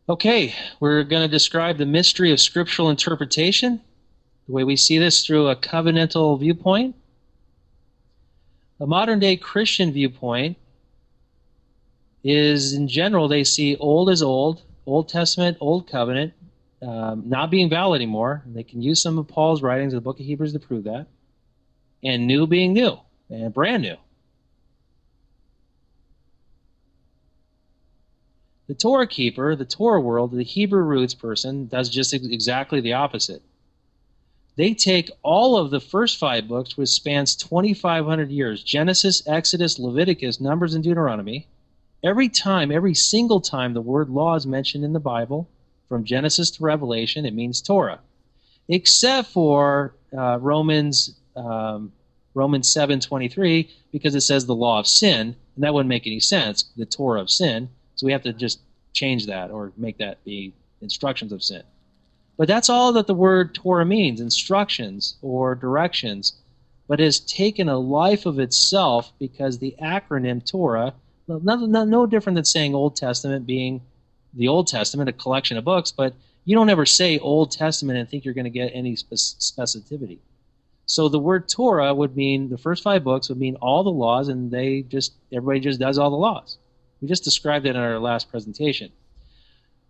Okay, we're going to describe the mystery of scriptural interpretation, the way we see this through a covenantal viewpoint. A modern-day Christian viewpoint is, in general, they see old as old, Old Testament, Old Covenant, not being valid anymore. They can use some of Paul's writings in the book of Hebrews to prove that. And new being new, and brand new. The Torah keeper, the Torah world, the Hebrew roots person, does just exactly the opposite. They take all of the first 5 books, which spans 2,500 years, Genesis, Exodus, Leviticus, Numbers, and Deuteronomy. Every single time the word law is mentioned in the Bible, from Genesis to Revelation, it means Torah. Except for Romans 7:23, because it says the law of sin, and that wouldn't make any sense, the Torah of sin. So we have to just change that or make that be instructions of sin. But that's all that the word Torah means, instructions or directions. But it has taken a life of itself because the acronym Torah, no different than saying Old Testament being the Old Testament, a collection of books, but you don't ever say Old Testament and think you're going to get any specificity. So the word Torah would mean, the first 5 books would mean all the laws, and everybody just does all the laws. We just described it in our last presentation.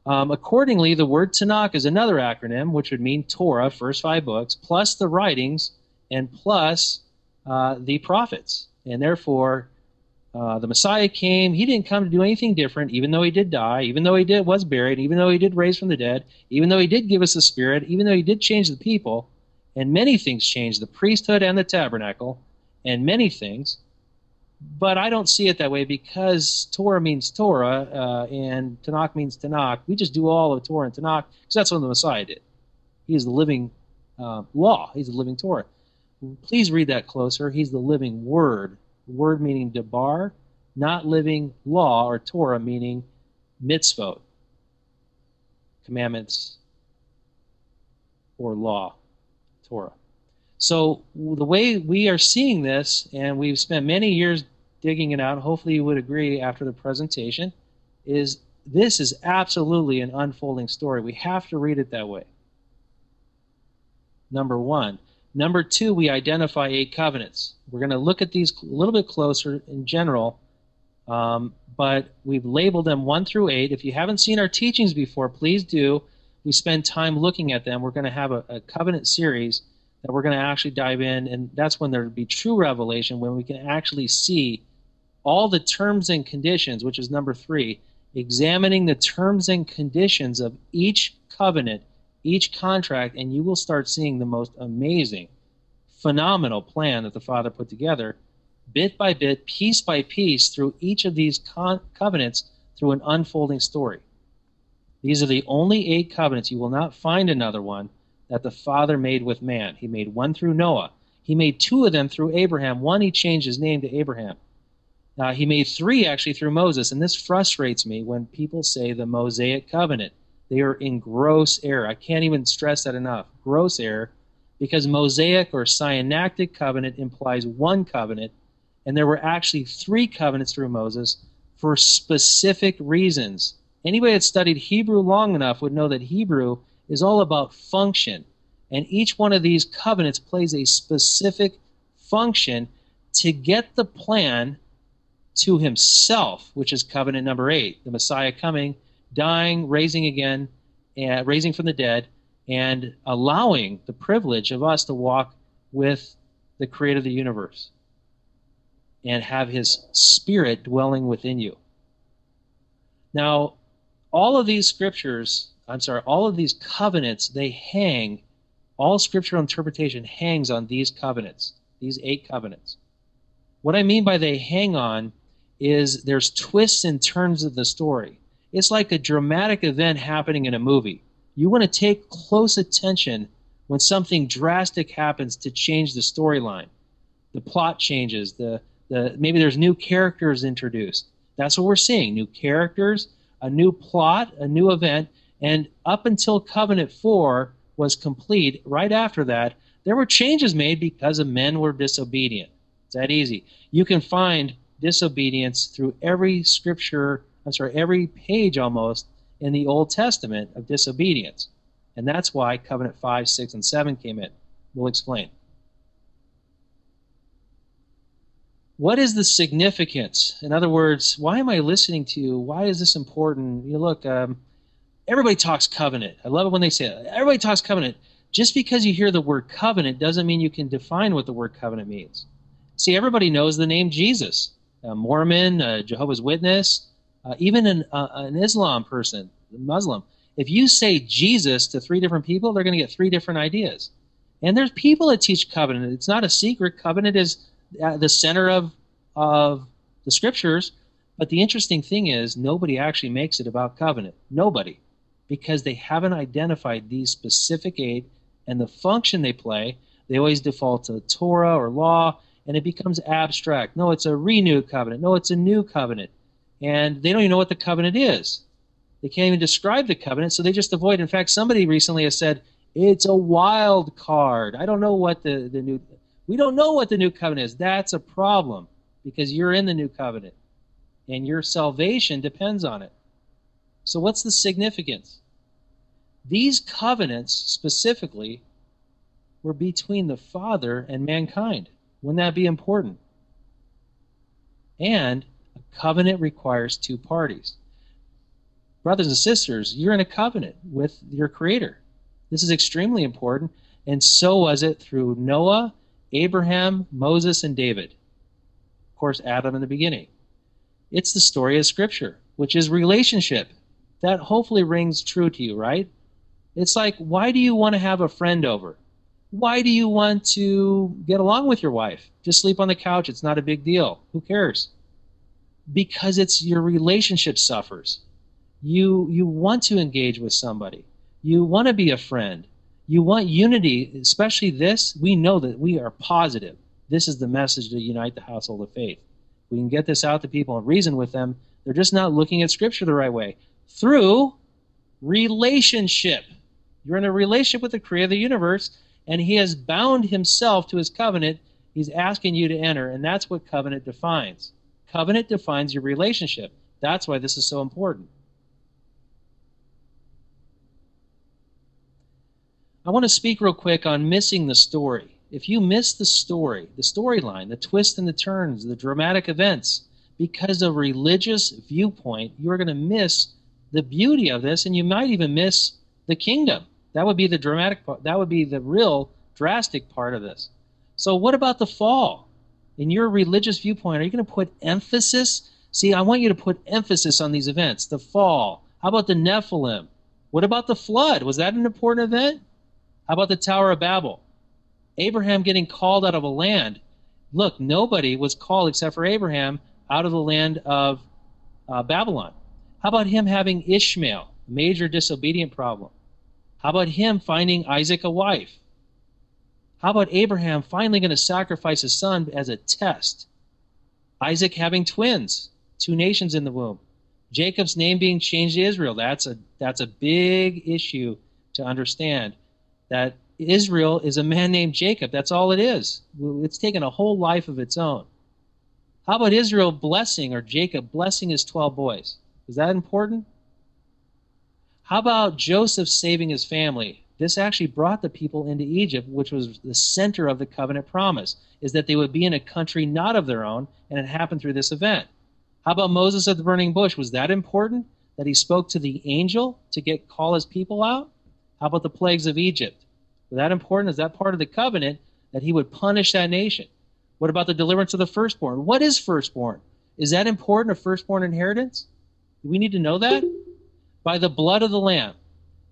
Accordingly, the word Tanakh is another acronym, which would mean Torah, first 5 books, plus the writings, and plus the prophets. And therefore, the Messiah came. He didn't come to do anything different, even though he did die, even though he was buried, even though he did raise from the dead, even though he did give us the Spirit, even though he did change the people, and many things changed, the priesthood and the tabernacle, and many things. But I don't see it that way because Torah means Torah and Tanakh means Tanakh. We just do all of Torah and Tanakh because that's what the Messiah did. He is the living law. He's the living Torah. Please read that closer. He's the living word. Word meaning debar, not living law or Torah meaning mitzvot, commandments or law, Torah. So the way we are seeing this, and we've spent many years digging it out, hopefully you would agree after the presentation, is this is absolutely an unfolding story. We have to read it that way. Number 1. Number 2, we identify 8 covenants. We're going to look at these a little bit closer in general, but we've labeled them 1 through 8. If you haven't seen our teachings before, please do. We spend time looking at them. We're going to have a covenant series that we're going to actually dive in, and that's when there will be true revelation, when we can actually see all the terms and conditions, which is number 3, examining the terms and conditions of each covenant, each contract, and you will start seeing the most amazing, phenomenal plan that the Father put together, bit by bit, piece by piece, through each of these covenants through an unfolding story. These are the only 8 covenants. You will not find another one that the Father made with man. He made 1 through Noah. He made 2 of them through Abraham. 1, he changed his name to Abraham. He made 3 actually through Moses, and this frustrates me when people say the Mosaic Covenant. They are in gross error. I can't even stress that enough. Gross error, because Mosaic or Sinaitic covenant implies 1 covenant, and there were actually 3 covenants through Moses for specific reasons. Anybody that studied Hebrew long enough would know that Hebrew is all about function, and each one of these covenants plays a specific function to get the plan to himself, which is covenant number 8, the Messiah coming, dying, raising again, and raising from the dead, and allowing the privilege of us to walk with the creator of the universe and have his Spirit dwelling within you. Now, all of these covenants, they hang, all scriptural interpretation hangs on these covenants, these 8 covenants. What I mean by they hang on is there's twists and turns of the story. It's like a dramatic event happening in a movie. You want to take close attention when something drastic happens to change the storyline. The plot changes, maybe there's new characters introduced. That's what we're seeing, new characters, a new plot, a new event, and up until Covenant 4 was complete, right after that, there were changes made because of men were disobedient. It's that easy. You can find disobedience through every scripture, every page almost in the Old Testament of disobedience. And that's why covenant 5, 6, and 7 came in. We'll explain. What is the significance? In other words, why am I listening to you? Why is this important? You look, everybody talks covenant. I love it when they say it. Everybody talks covenant. Just because you hear the word covenant doesn't mean you can define what the word covenant means. See, everybody knows the name Jesus. A Mormon, a Jehovah's Witness, even an Islam person, a Muslim. If you say Jesus to 3 different people, they're going to get 3 different ideas. And there's people that teach covenant. It's not a secret. Covenant is the center of the scriptures. But the interesting thing is nobody actually makes it about covenant. Nobody. Because they haven't identified these specific 8 and the function they play. They always default to Torah or law, and it becomes abstract. No, it's a renewed covenant. No, it's a new covenant. And they don't even know what the covenant is. They can't even describe the covenant, so they just avoid. In fact, somebody recently has said, it's a wild card. I don't know what we don't know what the new covenant is. That's a problem, because you're in the new covenant, and your salvation depends on it. So what's the significance? These covenants specifically were between the Father and mankind. Wouldn't that be important? And a covenant requires 2 parties. Brothers and sisters, you're in a covenant with your Creator. This is extremely important, and so was it through Noah, Abraham, Moses, and David. Of course, Adam in the beginning. It's the story of Scripture, which is relationship. That hopefully rings true to you, right? It's like, why do you want to have a friend over? Why do you want to get along with your wife? Just sleep on the couch. It's not a big deal. Who cares? Because it's your relationship suffers. You want to engage with somebody. You want to be a friend. You want unity, especially this. We know that we are positive. This is the message to unite the household of faith. We can get this out to people and reason with them. They're just not looking at Scripture the right way. Through relationship. You're in a relationship with the Creator of the universe, and He has bound Himself to His covenant. He's asking you to enter, and that's what covenant defines. Covenant defines your relationship. That's why this is so important. I want to speak real quick on missing the story. If you miss the story, the storyline, the twists and the turns, the dramatic events, because of religious viewpoint, you're going to miss the beauty of this, and you might even miss the kingdom. That would be the dramatic part. That would be the real drastic part of this. So what about the fall? In your religious viewpoint, are you going to put emphasis? See, I want you to put emphasis on these events. The fall. How about the Nephilim? What about the flood? Was that an important event? How about the Tower of Babel? Abraham getting called out of a land. Look, nobody was called except for Abraham out of the land of Babylon. How about him having Ishmael, major disobedient problem? How about him finding Isaac a wife? How about Abraham finally going to sacrifice his son as a test? Isaac having twins, 2 nations in the womb. Jacob's name being changed to Israel. That's a big issue to understand. That Israel is a man named Jacob. That's all it is. It's taken a whole life of its own. How about Israel blessing, or Jacob blessing his 12 boys? Is that important? How about Joseph saving his family? This actually brought the people into Egypt, which was the center of the covenant promise, is that they would be in a country not of their own, and it happened through this event. How about Moses at the burning bush? Was that important, that he spoke to the angel to call his people out? How about the plagues of Egypt? Was that important? Is that part of the covenant that he would punish that nation? What about the deliverance of the firstborn? What is firstborn? Is that important, a firstborn inheritance? Do we need to know that? By the blood of the Lamb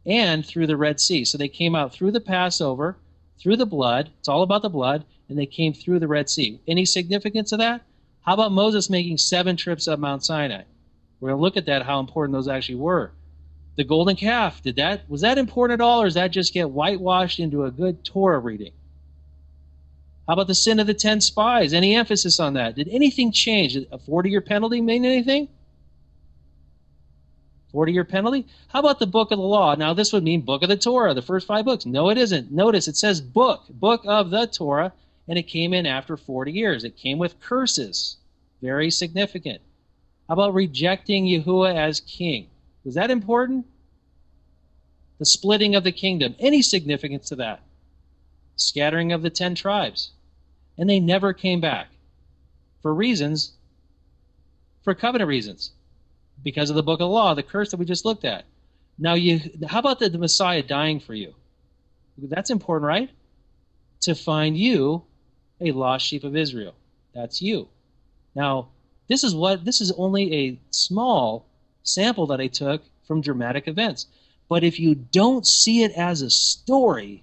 and through the Red Sea. So they came out through the Passover, through the blood. It's all about the blood. And they came through the Red Sea. Any significance of that? How about Moses making 7 trips up Mount Sinai? We're going to look at that, how important those actually were. The golden calf, was that important at all, or does that just get whitewashed into a good Torah reading? How about the sin of the 10 spies? Any emphasis on that? Did anything change? Did a 40-year penalty mean anything? 40-year penalty? How about the book of the law? Now, this would mean book of the Torah, the first 5 books. No, it isn't. Notice it says book of the Torah, and it came in after 40 years. It came with curses. Very significant. How about rejecting Yahuwah as king? Was that important? The splitting of the kingdom. Any significance to that? Scattering of the 10 tribes. And they never came back. For reasons, for covenant reasons. Because of the book of the law, the curse that we just looked at. Now, how about the Messiah dying for you? That's important, right? To find you a lost sheep of Israel. That's you. Now, this is only a small sample that I took from dramatic events. But if you don't see it as a story,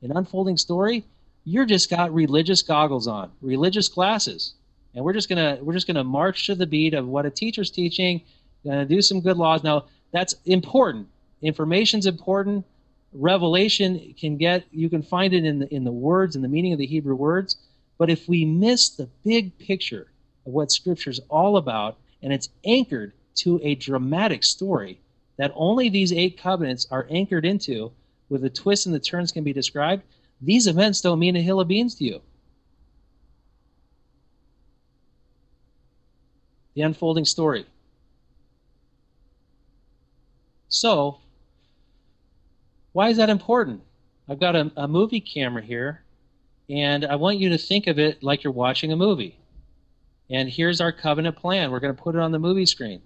an unfolding story, you're just got religious goggles on, religious glasses. And we're just gonna march to the beat of what a teacher's teaching, gonna do some good laws. Now, that's important. Information's important. Revelation you can find it in the words and the meaning of the Hebrew words. But if we miss the big picture of what Scripture's all about, and it's anchored to a dramatic story that only these 8 covenants are anchored into, with the twists and the turns can be described, these events don't mean a hill of beans to you. The unfolding story. So, why is that important? I've got a movie camera here, and I want you to think of it like you're watching a movie. And here's our covenant plan. We're going to put it on the movie screen.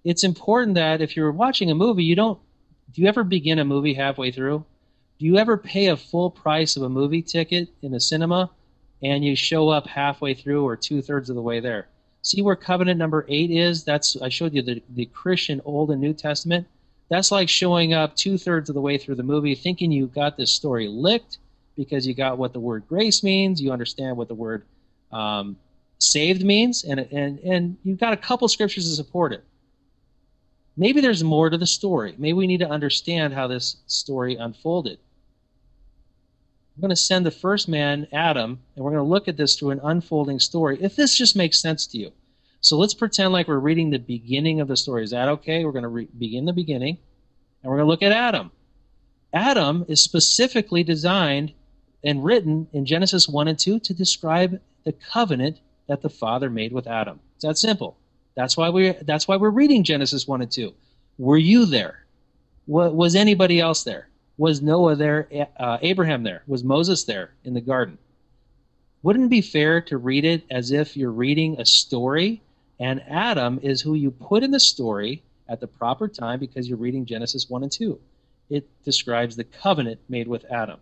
It's important that if you're watching a movie, do you ever begin a movie halfway through? Do you ever pay a full price of a movie ticket in a cinema and you show up halfway through or 2/3 of the way there? See where covenant number 8 is? I showed you the Christian Old and New Testament. That's like showing up 2/3 of the way through the movie thinking you got this story licked because you got what the word grace means, you understand what the word saved means, and you've got a couple scriptures to support it. Maybe there's more to the story. Maybe we need to understand how this story unfolded. I'm going to send the first man, Adam, and we're going to look at this through an unfolding story, if this just makes sense to you. So let's pretend like we're reading the beginning of the story. Is that okay? We're going to begin the beginning, and we're going to look at Adam. Adam is specifically designed and written in Genesis 1 and 2 to describe the covenant that the Father made with Adam. It's that simple. That's why we're reading Genesis 1 and 2. Were you there? Was anybody else there? Was Noah there? Abraham there? Was Moses there in the garden? Wouldn't it be fair to read it as if you're reading a story, and Adam is who you put in the story at the proper time because you're reading Genesis 1 and 2. It describes the covenant made with Adam.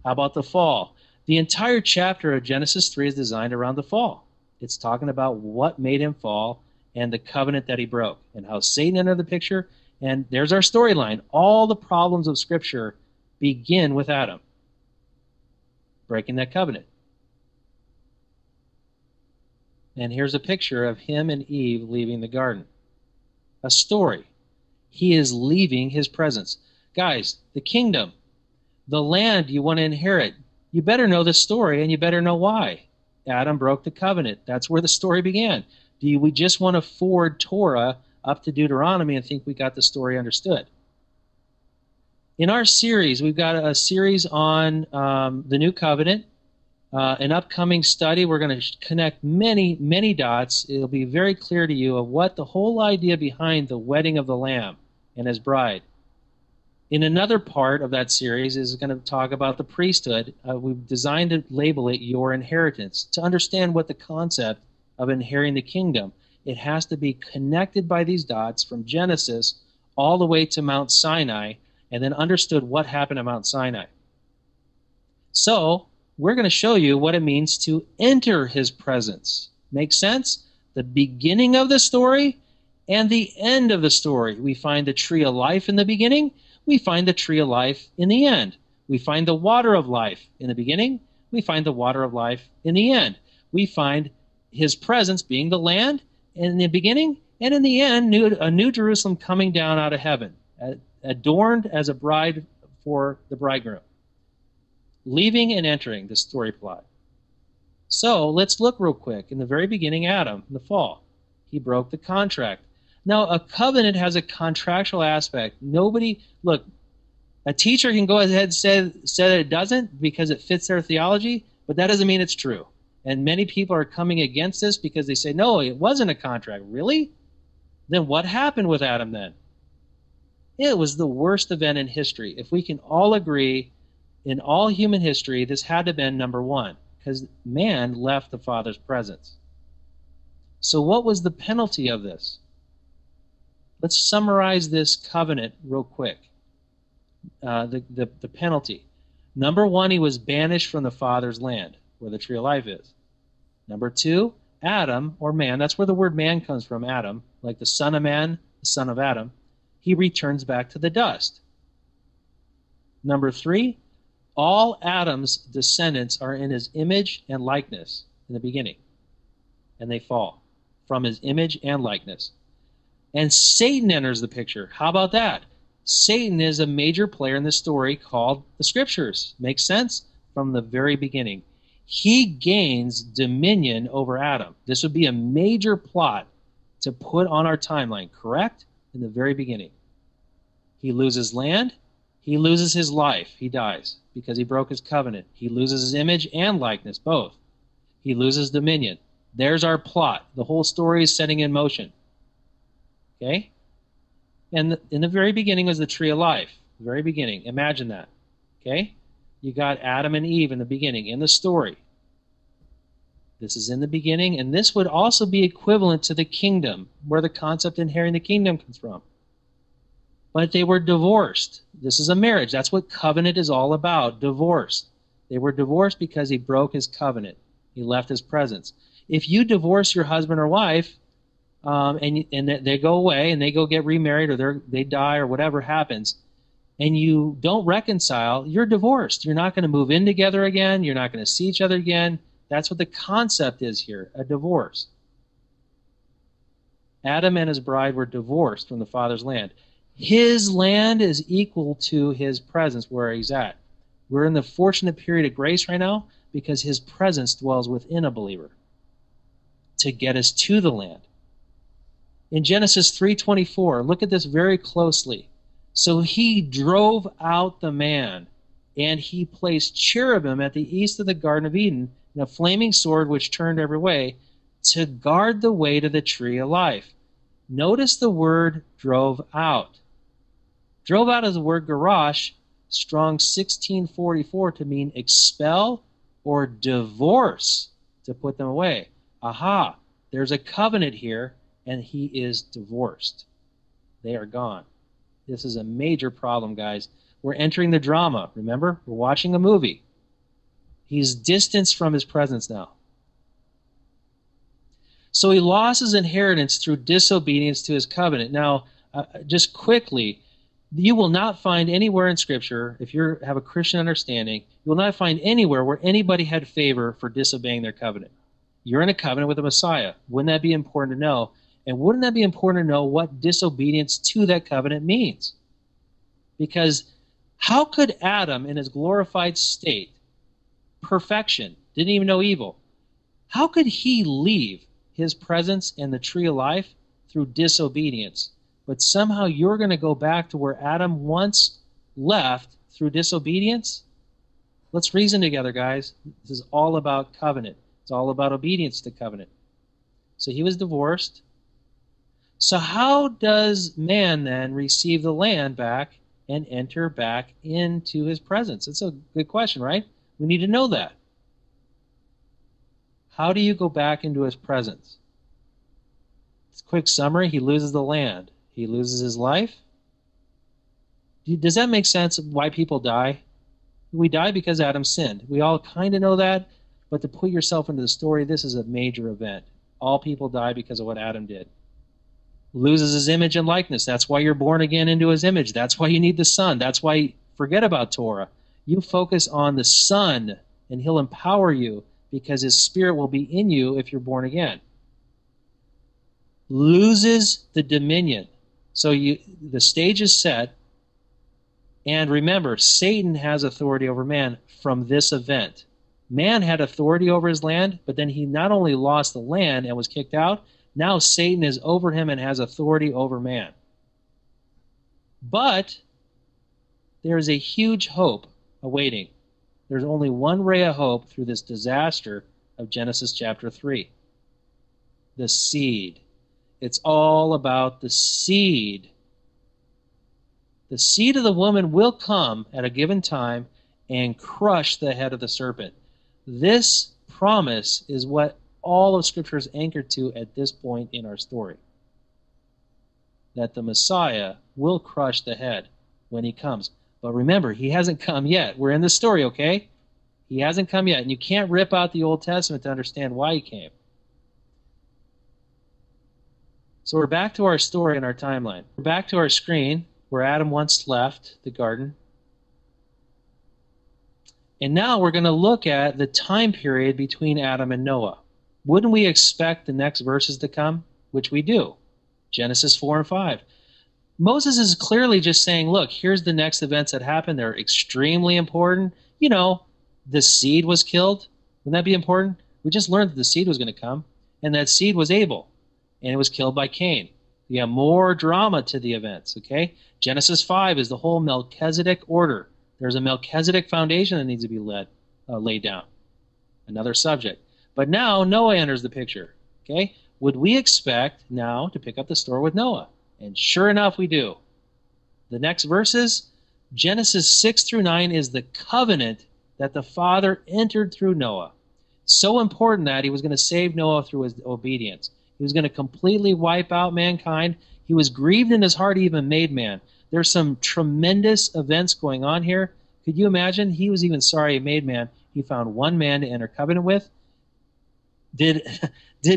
How about the fall? The entire chapter of Genesis 3 is designed around the fall. It's talking about what made him fall and the covenant that he broke and how Satan entered the picture. And there's our storyline. All the problems of Scripture begin with Adam breaking that covenant. And here's a picture of him and Eve leaving the garden. A story. He is leaving his presence. Guys, the kingdom, the land you want to inherit, you better know the story and you better know why. Adam broke the covenant. That's where the story began. Do we just want to forward Torah up to Deuteronomy and think we got the story understood? In our series, we've got a series on the New Covenant, an upcoming study. We're going to connect many, many dots. It'll be very clear to you of what the whole idea behind the wedding of the Lamb and his bride. In another part of that series is going to talk about the priesthood. We've designed to label it your inheritance. To understand what the concept of inheriting the kingdom, it has to be connected by these dots from Genesis all the way to Mount Sinai, and then understood what happened at Mount Sinai. So we're going to show you what it means to enter his presence. Make sense? The beginning of the story and the end of the story. We find the tree of life in the beginning. We find the tree of life in the end. We find the water of life in the beginning. We find the water of life in the end. We find his presence being the land in the beginning, and in the end, a new Jerusalem coming down out of heaven, adorned as a bride for the bridegroom. Leaving and entering the story plot. So let's look real quick. In the very beginning, Adam, in the fall, he broke the contract. Now, a covenant has a contractual aspect. Look, a teacher can go ahead and say that it doesn't because it fits their theology, but that doesn't mean it's true. And many people are coming against this because they say, no, it wasn't a contract. Really? Then what happened with Adam then? It was the worst event in history. If we can all agree, in all human history, this had to have been number one, because man left the Father's presence. So what was the penalty of this? Let's summarize this covenant real quick. The penalty. Number one, he was banished from the Father's land, where the tree of life is. Number two, Adam, or man, that's where the word man comes from, Adam, like the son of man, the son of Adam, he returns back to the dust. Number three, all Adam's descendants are in his image and likeness in the beginning, and they fall from his image and likeness. And Satan enters the picture. How about that? Satan is a major player in the story called the Scriptures. Makes sense? From the very beginning. He gains dominion over Adam. This would be a major plot to put on our timeline, correct? In the very beginning. He loses land. He loses his life. He dies because he broke his covenant. He loses his image and likeness, both. He loses dominion. There's our plot. The whole story is setting in motion. Okay? And in the very beginning was the tree of life. The very beginning. Imagine that. Okay? You got Adam and Eve in the beginning, in the story. This is in the beginning, and this would also be equivalent to the kingdom, where the concept inheriting the kingdom comes from. But they were divorced. This is a marriage. That's what covenant is all about, divorce. They were divorced because he broke his covenant. He left his presence. If you divorce your husband or wife, and they go away and they go get remarried, or they die, or whatever happens, and you don't reconcile, you're divorced. You're not going to move in together again. You're not going to see each other again. That's what the concept is here, a divorce. Adam and his bride were divorced from the Father's land. His land is equal to his presence where he's at. We're in the fortunate period of grace right now because his presence dwells within a believer to get us to the land. In Genesis 3:24, look at this very closely. So he drove out the man, and he placed cherubim at the east of the Garden of Eden, and a flaming sword which turned every way, to guard the way to the tree of life. Notice the word drove out. Drove out is the word garash, Strong's 1644, to mean expel or divorce, to put them away. Aha, there's a covenant here, and he is divorced. They are gone. This is a major problem, guys. We're entering the drama. Remember, we're watching a movie. He's distanced from his presence now. So he lost his inheritance through disobedience to his covenant. Now, just quickly, you will not find anywhere in Scripture, if you have a Christian understanding, you will not find anywhere where anybody had favor for disobeying their covenant. You're in a covenant with the Messiah. Wouldn't that be important to know? And wouldn't that be important to know what disobedience to that covenant means? Because how could Adam, in his glorified state, perfection, didn't even know evil, how could he leave his presence and the tree of life through disobedience? But somehow you're going to go back to where Adam once left through disobedience? Let's reason together, guys. This is all about covenant. It's all about obedience to covenant. So he was divorced. So how does man then receive the land back and enter back into his presence? It's a good question, right? We need to know that. How do you go back into his presence? It's a quick summary. He loses the land. He loses his life. Does that make sense of why people die? We die because Adam sinned. We all kind of know that, but to put yourself into the story, this is a major event. All people die because of what Adam did. Loses his image and likeness. That's why you're born again into his image. That's why you need the Son. That's why forget about Torah. You focus on the Son, and he'll empower you because his Spirit will be in you if you're born again. Loses the dominion. So the stage is set, and remember, Satan has authority over man from this event. Man had authority over his land, but then he not only lost the land and was kicked out, now Satan is over him and has authority over man. But there is a huge hope awaiting. There's only one ray of hope through this disaster of Genesis chapter 3. The seed. It's all about the seed. The seed of the woman will come at a given time and crush the head of the serpent. This promise is what all of Scripture is anchored to at this point in our story. That the Messiah will crush the head when he comes. But remember, he hasn't come yet. We're in the story, okay? He hasn't come yet. And you can't rip out the Old Testament to understand why he came. So we're back to our story and our timeline. We're back to our screen where Adam once left the garden. And now we're going to look at the time period between Adam and Noah. Wouldn't we expect the next verses to come? Which we do. Genesis 4 and 5. Moses is clearly just saying, look, here's the next events that happened. They're extremely important. You know, the seed was killed. Wouldn't that be important? We just learned that the seed was going to come. And that seed was Abel. And it was killed by Cain. You have more drama to the events, okay? Genesis 5 is the whole Melchizedek order. There's a Melchizedek foundation that needs to be laid down. Another subject. But now Noah enters the picture, okay? Would we expect now to pick up the story with Noah? And sure enough, we do. The next verses, Genesis 6 through 9, is the covenant that the Father entered through Noah. So important that he was going to save Noah through his obedience. He was going to completely wipe out mankind. He was grieved in his heart he even made man. There's some tremendous events going on here. Could you imagine? He was even sorry he made man. He found one man to enter covenant with. Did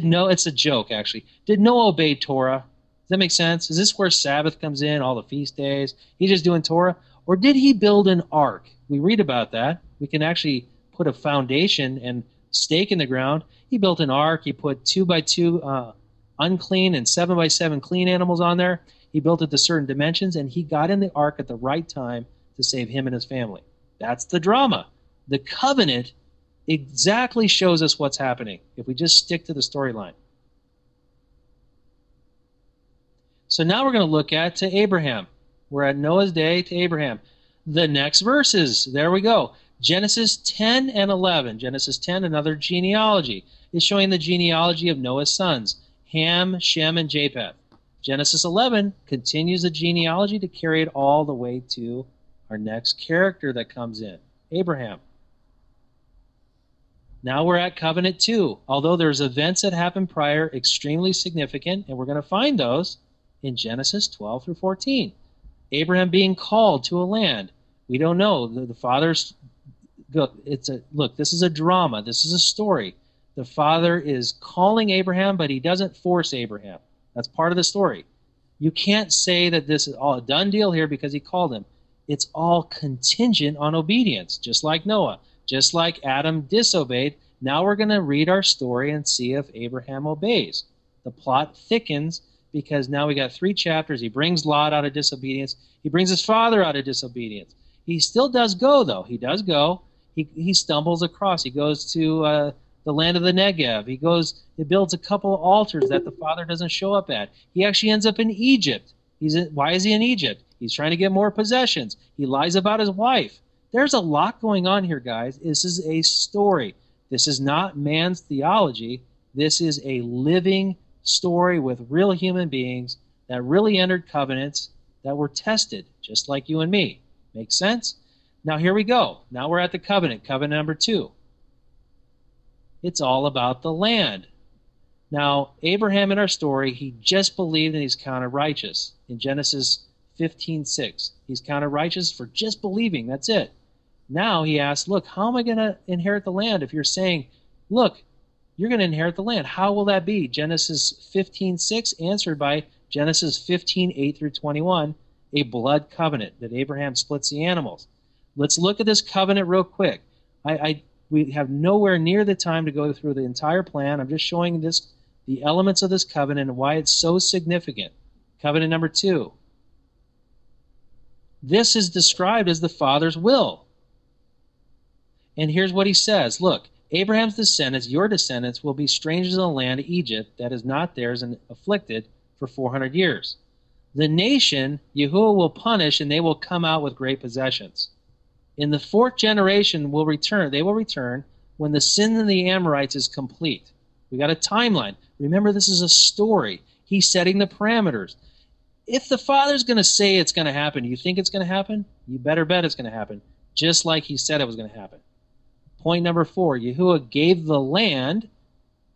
Noah, it's a joke actually, did Noah obey Torah? Does that make sense? Is this where Sabbath comes in, all the feast days? He's just doing Torah? Or did he build an ark? We read about that. We can actually put a foundation and stake in the ground. He built an ark. He put 2 by 2 unclean and 7 by 7 clean animals on there. He built it to certain dimensions, and he got in the ark at the right time to save him and his family. That's the drama. The covenant exactly shows us what's happening if we just stick to the storyline. So now we're going to look at to Abraham. We're at Noah's day to Abraham. The next verses, there we go. Genesis 10 and 11. Genesis 10, another genealogy, is showing the genealogy of Noah's sons, Ham, Shem, and Japheth. Genesis 11 continues the genealogy to carry it all the way to our next character that comes in, Abraham. Now we're at covenant 2. Although there's events that happened prior, extremely significant, and we're going to find those in Genesis 12 through 14. Abraham being called to a land. We don't know. The father's... Look, this is a drama. This is a story. The father is calling Abraham, but he doesn't force Abraham. That's part of the story. You can't say that this is all a done deal here because he called him. It's all contingent on obedience, just like Noah. Just like Adam disobeyed, now we're going to read our story and see if Abraham obeys. The plot thickens because now we got 3 chapters. He brings Lot out of disobedience. He brings his father out of disobedience. He still does go, though. He does go. He stumbles across. He goes to the land of the Negev. He builds a couple of altars that the father doesn't show up at. He actually ends up in Egypt. Why is he in Egypt? He's trying to get more possessions. He lies about his wife. There's a lot going on here, guys. This is a story. This is not man's theology. This is a living story with real human beings that really entered covenants that were tested, just like you and me. Make sense? Now here we go. Now we're at the covenant, covenant number 2. It's all about the land. Now, Abraham in our story, he just believed and he's counted righteous. In Genesis 15:6, he's counted righteous for just believing. That's it. Now he asks, look, how am I going to inherit the land? If you're saying, look, you're going to inherit the land, how will that be? Genesis 15:6 answered by Genesis 15:8 through 21, a blood covenant that Abraham splits the animals. Let's look at this covenant real quick. We have nowhere near the time to go through the entire plan. I'm just showing the elements of this covenant and why it's so significant. Covenant number 2. This is described as the Father's will. And here's what he says. Look, Abraham's descendants, your descendants, will be strangers in the land of Egypt that is not theirs and afflicted for 400 years. The nation Yahuwah will punish, and they will come out with great possessions. In the 4th generation they will return when the sin of the Amorites is complete. We got a timeline. Remember, this is a story. He's setting the parameters. If the Father's going to say it's going to happen, you think it's going to happen? You better bet it's going to happen, just like he said it was going to happen. Point number 4, Yahuwah gave the land.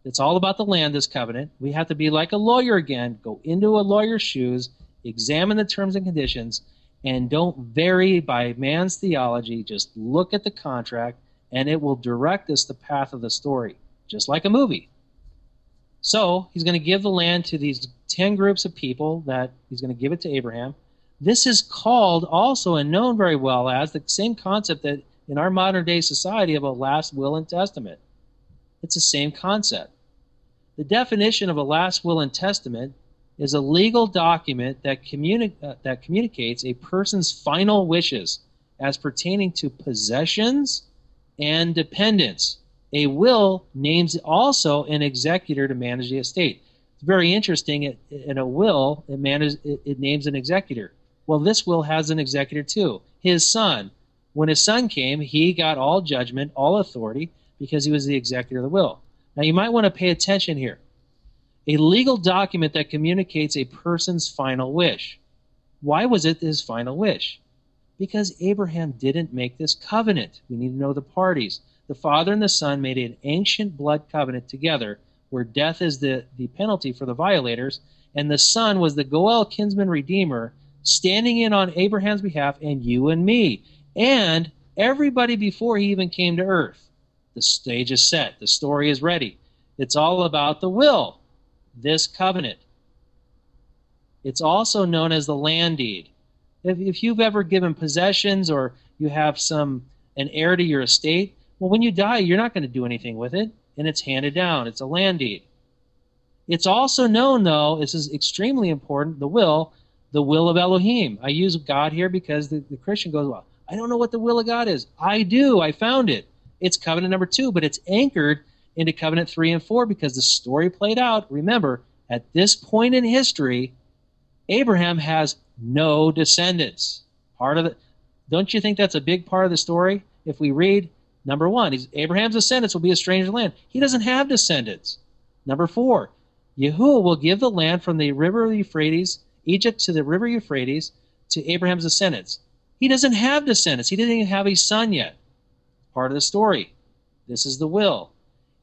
It's all about the land, this covenant. We have to be like a lawyer again, go into a lawyer's shoes, examine the terms and conditions, and don't vary by man's theology. Just look at the contract, and it will direct us the path of the story, just like a movie. So he's going to give the land to these 10 groups of people that he's going to give it to Abraham. This is called also and known very well as the same concept that in our modern day society of a last will and testament. It's the same concept. The definition of a last will and testament is a legal document that communicates a person's final wishes as pertaining to possessions and dependents. A will names also an executor to manage the estate. It's very interesting. In a will, it names an executor. Well, this will has an executor too, his son. When his son came, he got all judgment, all authority, because he was the executor of the will. Now, you might want to pay attention here. A legal document that communicates a person's final wish. Why was it his final wish? Because Abraham didn't make this covenant. We need to know the parties. The father and the son made an ancient blood covenant together where death is the penalty for the violators, and the son was the Goel kinsman redeemer standing in on Abraham's behalf, and you and me, and everybody before he even came to earth. The stage is set. The story is ready. It's all about the will, this covenant. It's also known as the land deed. If you've ever given possessions or you have an heir to your estate, well, when you die, you're not going to do anything with it, and it's handed down. It's a land deed. It's also known, though, this is extremely important, the will of Elohim. I use God here because the Christian goes, well, I don't know what the will of God is. I do. I found it. It's covenant number 2, but it's anchored into covenant 3 and 4 because the story played out. Remember, at this point in history, Abraham has no descendants. Don't you think that's a big part of the story? If we read, number 1, Abraham's descendants will be a stranger land. He doesn't have descendants. Number 4, Yahuwah will give the land from the river Euphrates, Egypt to the river Euphrates, to Abraham's descendants. He doesn't have descendants. He didn't even have a son yet. Part of the story. This is the will.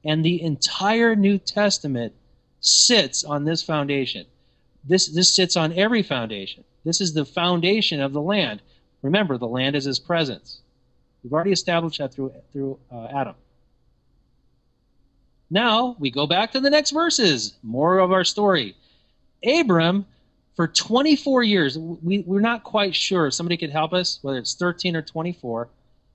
And the entire New Testament sits on this foundation. This sits on every foundation. This is the foundation of the land. Remember, the land is his presence. We've already established that through Adam. Now, we go back to the next verses. More of our story. Abram, for 24 years, we're not quite sure. If somebody could help us, whether it's 13 or 24,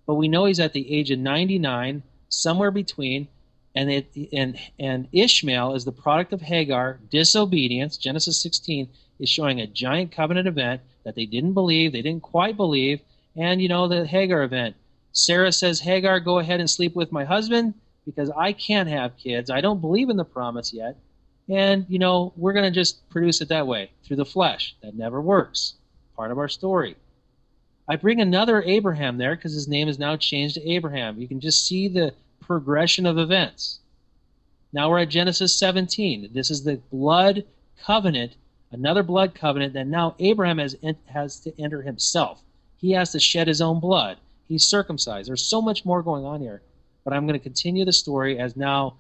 but we know he's at the age of 99, somewhere between, and Ishmael is the product of Hagar. Disobedience, Genesis 16, is showing a giant covenant event that they didn't believe, they didn't quite believe, and the Hagar event. Sarah says, Hagar, go ahead and sleep with my husband because I can't have kids. I don't believe in the promise yet. And, we're going to just produce it that way, through the flesh. That never works. Part of our story. I bring another Abraham there because his name is now changed to Abraham. You can just see the progression of events. Now we're at Genesis 17. This is the blood covenant, another blood covenant that now Abraham has to enter himself. He has to shed his own blood. He's circumcised. There's so much more going on here. But I'm going to continue the story as now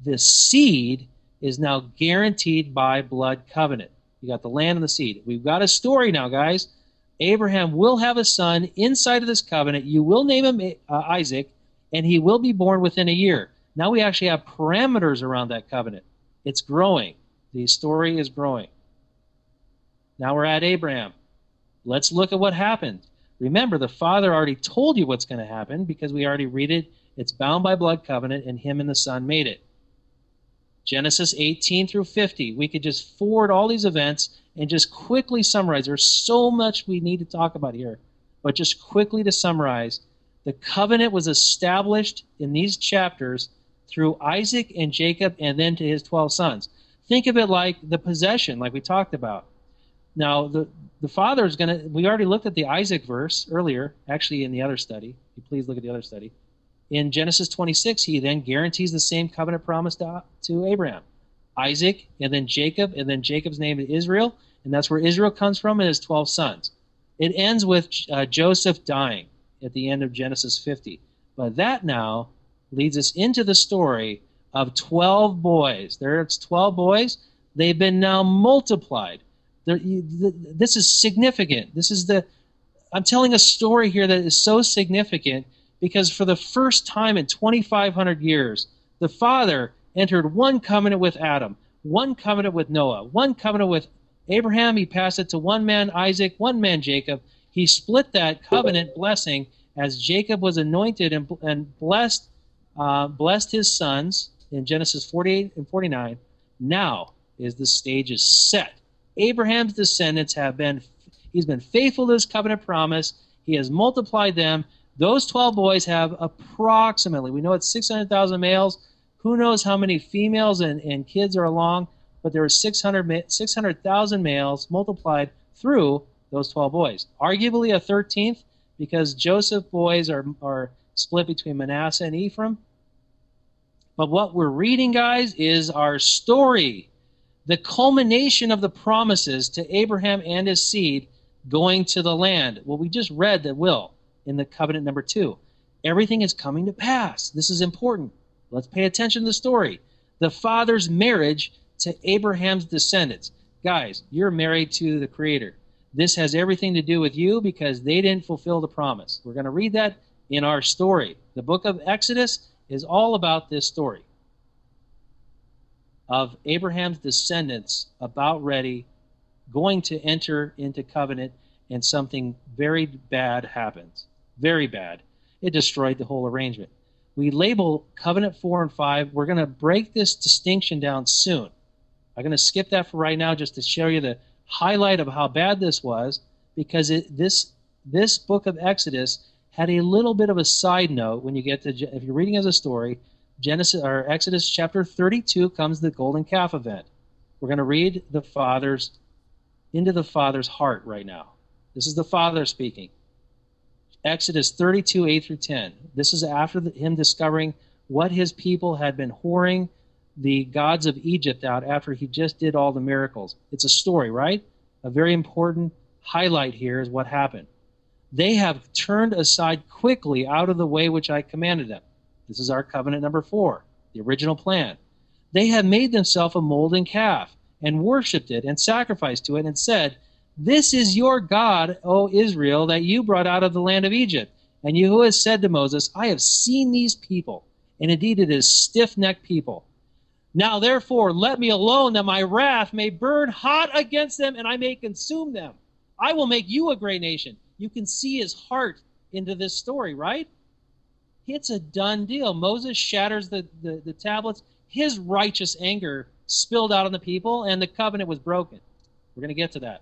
the seed is now guaranteed by blood covenant. You got the land and the seed. We've got a story now, guys. Abraham will have a son inside of this covenant. You will name him Isaac, and he will be born within a year. Now we actually have parameters around that covenant. It's growing. The story is growing. Now we're at Abraham. Let's look at what happened. Remember, the Father already told you what's going to happen because we already read it. It's bound by blood covenant, and him and the Son made it. Genesis 18 through 50. We could just forward all these events and just quickly summarize. There's so much we need to talk about here. But just quickly to summarize, the covenant was established in these chapters through Isaac and Jacob and then to his 12 sons. Think of it like the possession, like we talked about. Now, the Father is going to, we already looked at the Isaac verse earlier, actually in the other study. Please look at the other study. In Genesis 26, he then guarantees the same covenant promise to Abraham. Isaac, and then Jacob, and then Jacob's name is Israel, and that's where Israel comes from and his 12 sons. It ends with Joseph dying at the end of Genesis 50. But that now leads us into the story of 12 boys. There's 12 boys. They've been now multiplied. This is significant. I'm telling a story here that is so significant because for the first time in 2,500 years, the Father entered one covenant with Adam, one covenant with Noah, one covenant with Abraham. He passed it to one man, Isaac, one man, Jacob. He split that covenant blessing as Jacob was anointed and blessed his sons in Genesis 48 and 49. Now is the stage is set. Abraham's descendants he's been faithful to his covenant promise. He has multiplied them. Those 12 boys have approximately, we know it's 600,000 males. Who knows how many females and kids are along, but there are 600,000 males multiplied through those 12 boys. Arguably a 13th because Joseph's boys are split between Manasseh and Ephraim. But what we're reading, guys, is our story. The culmination of the promises to Abraham and his seed going to the land. Well, we just read that will in the covenant number 2. Everything is coming to pass. This is important. Let's pay attention to the story. The Father's marriage to Abraham's descendants. Guys, you're married to the Creator. This has everything to do with you because they didn't fulfill the promise. We're going to read that in our story. The book of Exodus is all about this story of Abraham's descendants about ready, going to enter into covenant, and something very bad happens. Very bad. It destroyed the whole arrangement. We label covenant 4 and 5. We're going to break this distinction down soon. I'm going to skip that for right now just to show you the highlight of how bad this was, because this book of Exodus had a little bit of a side note when you get to, if you're reading as a story, Exodus chapter 32 comes the golden calf event. We're going to read into the Father's heart right now. This is the Father speaking. Exodus 32, 8 through 10. This is after him discovering what his people had been whoring the gods of Egypt out after he just did all the miracles. It's a story, right? A very important highlight here is what happened. They have turned aside quickly out of the way which I commanded them. This is our covenant number 4, the original plan. They have made themselves a molten calf and worshipped it and sacrificed to it and said, "This is your God, O Israel, that you brought out of the land of Egypt." And Yahuwah has said to Moses, "I have seen these people, and indeed it is stiff-necked people. Now therefore let me alone, that my wrath may burn hot against them, and I may consume them. I will make you a great nation." You can see his heart into this story, right? It's a done deal. Moses shatters the tablets. His righteous anger spilled out on the people, and the covenant was broken. We're going to get to that.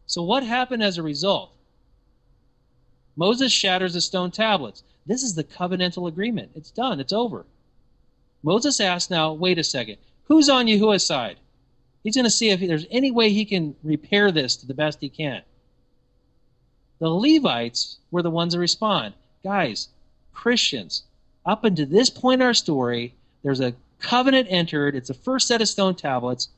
So what happened as a result? Moses shatters the stone tablets. This is the covenantal agreement. It's done. It's over. Moses asks now, wait a second, who's on Yahuwah's side? He's going to see if there's any way he can repair this to the best he can. The Levites were the ones that respond. Guys, Christians, up until this point in our story, there's a covenant entered. It's the first set of stone tablets.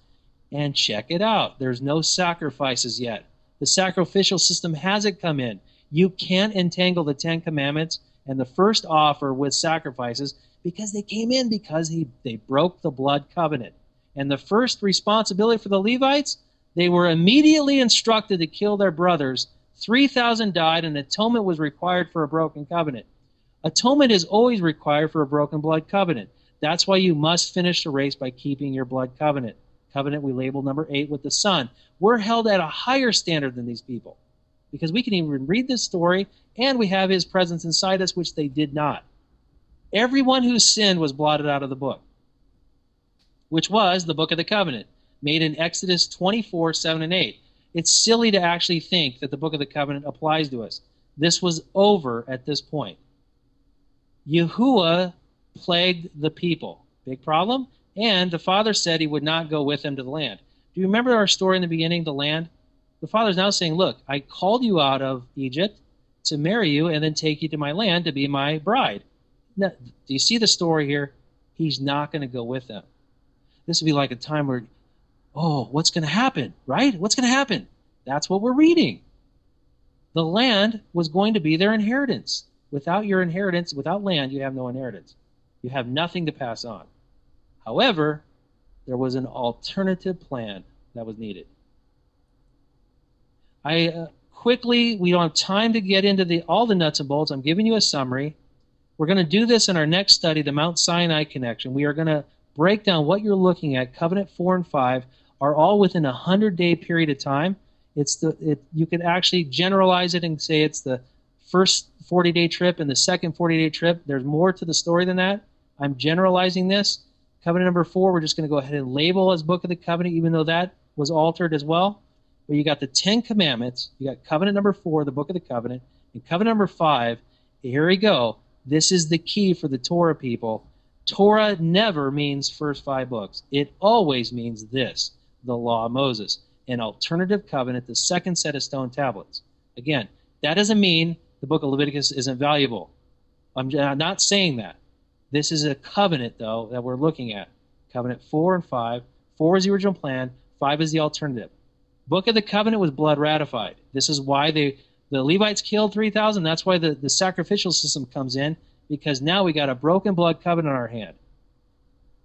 And check it out. There's no sacrifices yet. The sacrificial system hasn't come in. You can't entangle the 10 Commandments and the first offer with sacrifices because they came in because they broke the blood covenant. And the first responsibility for the Levites, they were immediately instructed to kill their brothers. 3,000 died, and atonement was required for a broken covenant. Atonement is always required for a broken blood covenant. That's why you must finish the race by keeping your blood covenant. Covenant we label number 8 with the Son. We're held at a higher standard than these people because we can even read this story and we have his presence inside us, which they did not. Everyone who sinned was blotted out of the book, which was the book of the covenant, made in Exodus 24, 7 and 8. It's silly to actually think that the book of the covenant applies to us. This was over at this point. Yahuwah plagued the people. Big problem. And the Father said he would not go with them to the land. Do you remember our story in the beginning, the land? The Father's now saying, look, I called you out of Egypt to marry you and then take you to my land to be my bride. Now, do you see the story here? He's not going to go with them. This would be like a time where, oh, what's going to happen, right? What's going to happen? That's what we're reading. The land was going to be their inheritance. Without your inheritance, without land, you have no inheritance. You have nothing to pass on. However, there was an alternative plan that was needed. Quickly, we don't have time to get into all the nuts and bolts. I'm giving you a summary. We're going to do this in our next study, the Mount Sinai connection. We are going to break down what you're looking at. Covenant 4 and 5 are all within a 100-day period of time. You could actually generalize it and say it's the first 40-day trip and the second 40-day trip. There's more to the story than that. I'm generalizing this. Covenant number 4, we're just going to go ahead and label as Book of the Covenant, even though that was altered as well. But you got the 10 Commandments. You got covenant number 4, the Book of the Covenant. And covenant number 5, here we go. This is the key for the Torah people. Torah never means first 5 books. It always means this, the Law of Moses, an alternative covenant, the second set of stone tablets. Again, that doesn't mean the book of Leviticus isn't valuable. I'm not saying that. This is a covenant, though, that we're looking at. Covenant 4 and 5. 4 is the original plan. 5 is the alternative. Book of the Covenant was blood ratified. This is why the Levites killed 3,000. That's why the sacrificial system comes in, because now we got a broken blood covenant on our hand.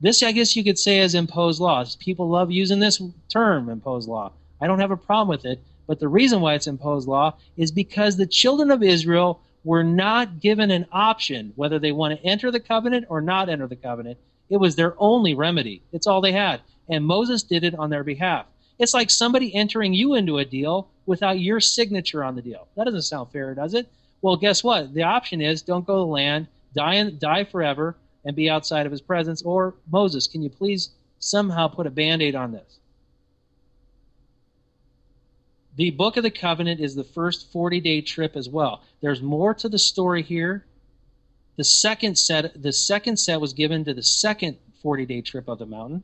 This, I guess you could say, is imposed law. People love using this term, imposed law. I don't have a problem with it, but the reason why it's imposed law is because the children of Israel were not given an option whether they want to enter the covenant or not enter the covenant. It was their only remedy. It's all they had. And Moses did it on their behalf. It's like somebody entering you into a deal without your signature on the deal. That doesn't sound fair, does it? Well, guess what? The option is don't go to the land, die forever, and be outside of his presence. Or, Moses, can you please somehow put a Band-Aid on this? The Book of the Covenant is the first 40-day trip as well. There's more to the story here. The second set was given to the second 40-day trip of the mountain.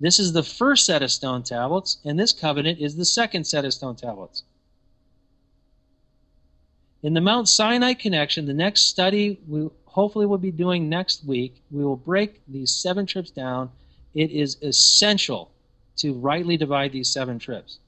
This is the first set of stone tablets, and this covenant is the second set of stone tablets. In the Mount Sinai connection, the next study we hopefully will be doing next week, we will break these 7 trips down. It is essential to rightly divide these 7 trips.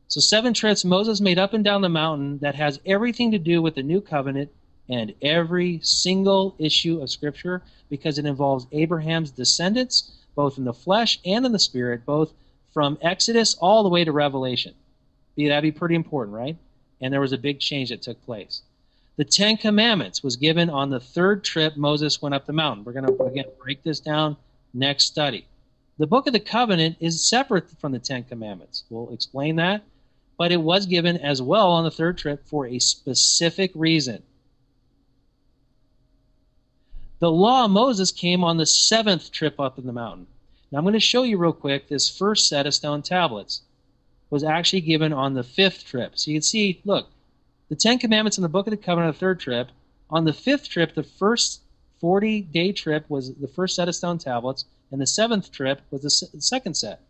So 7 trips Moses made up and down the mountain that has everything to do with the new covenant and every single issue of Scripture, because it involves Abraham's descendants, both in the flesh and in the spirit, both from Exodus all the way to Revelation. That'd be pretty important, right? And there was a big change that took place. The 10 Commandments was given on the 3rd trip Moses went up the mountain. We're going to, again, break this down next study. The Book of the Covenant is separate from the 10 Commandments. We'll explain that. But it was given as well on the 3rd trip for a specific reason. The law of Moses came on the 7th trip up in the mountain. Now I'm going to show you real quick this first set of stone tablets was actually given on the 5th trip. So you can see, look, the 10 Commandments in the Book of the Covenant on the 3rd trip. On the 5th trip, the first 40-day trip was the first set of stone tablets, and the 7th trip was the second set.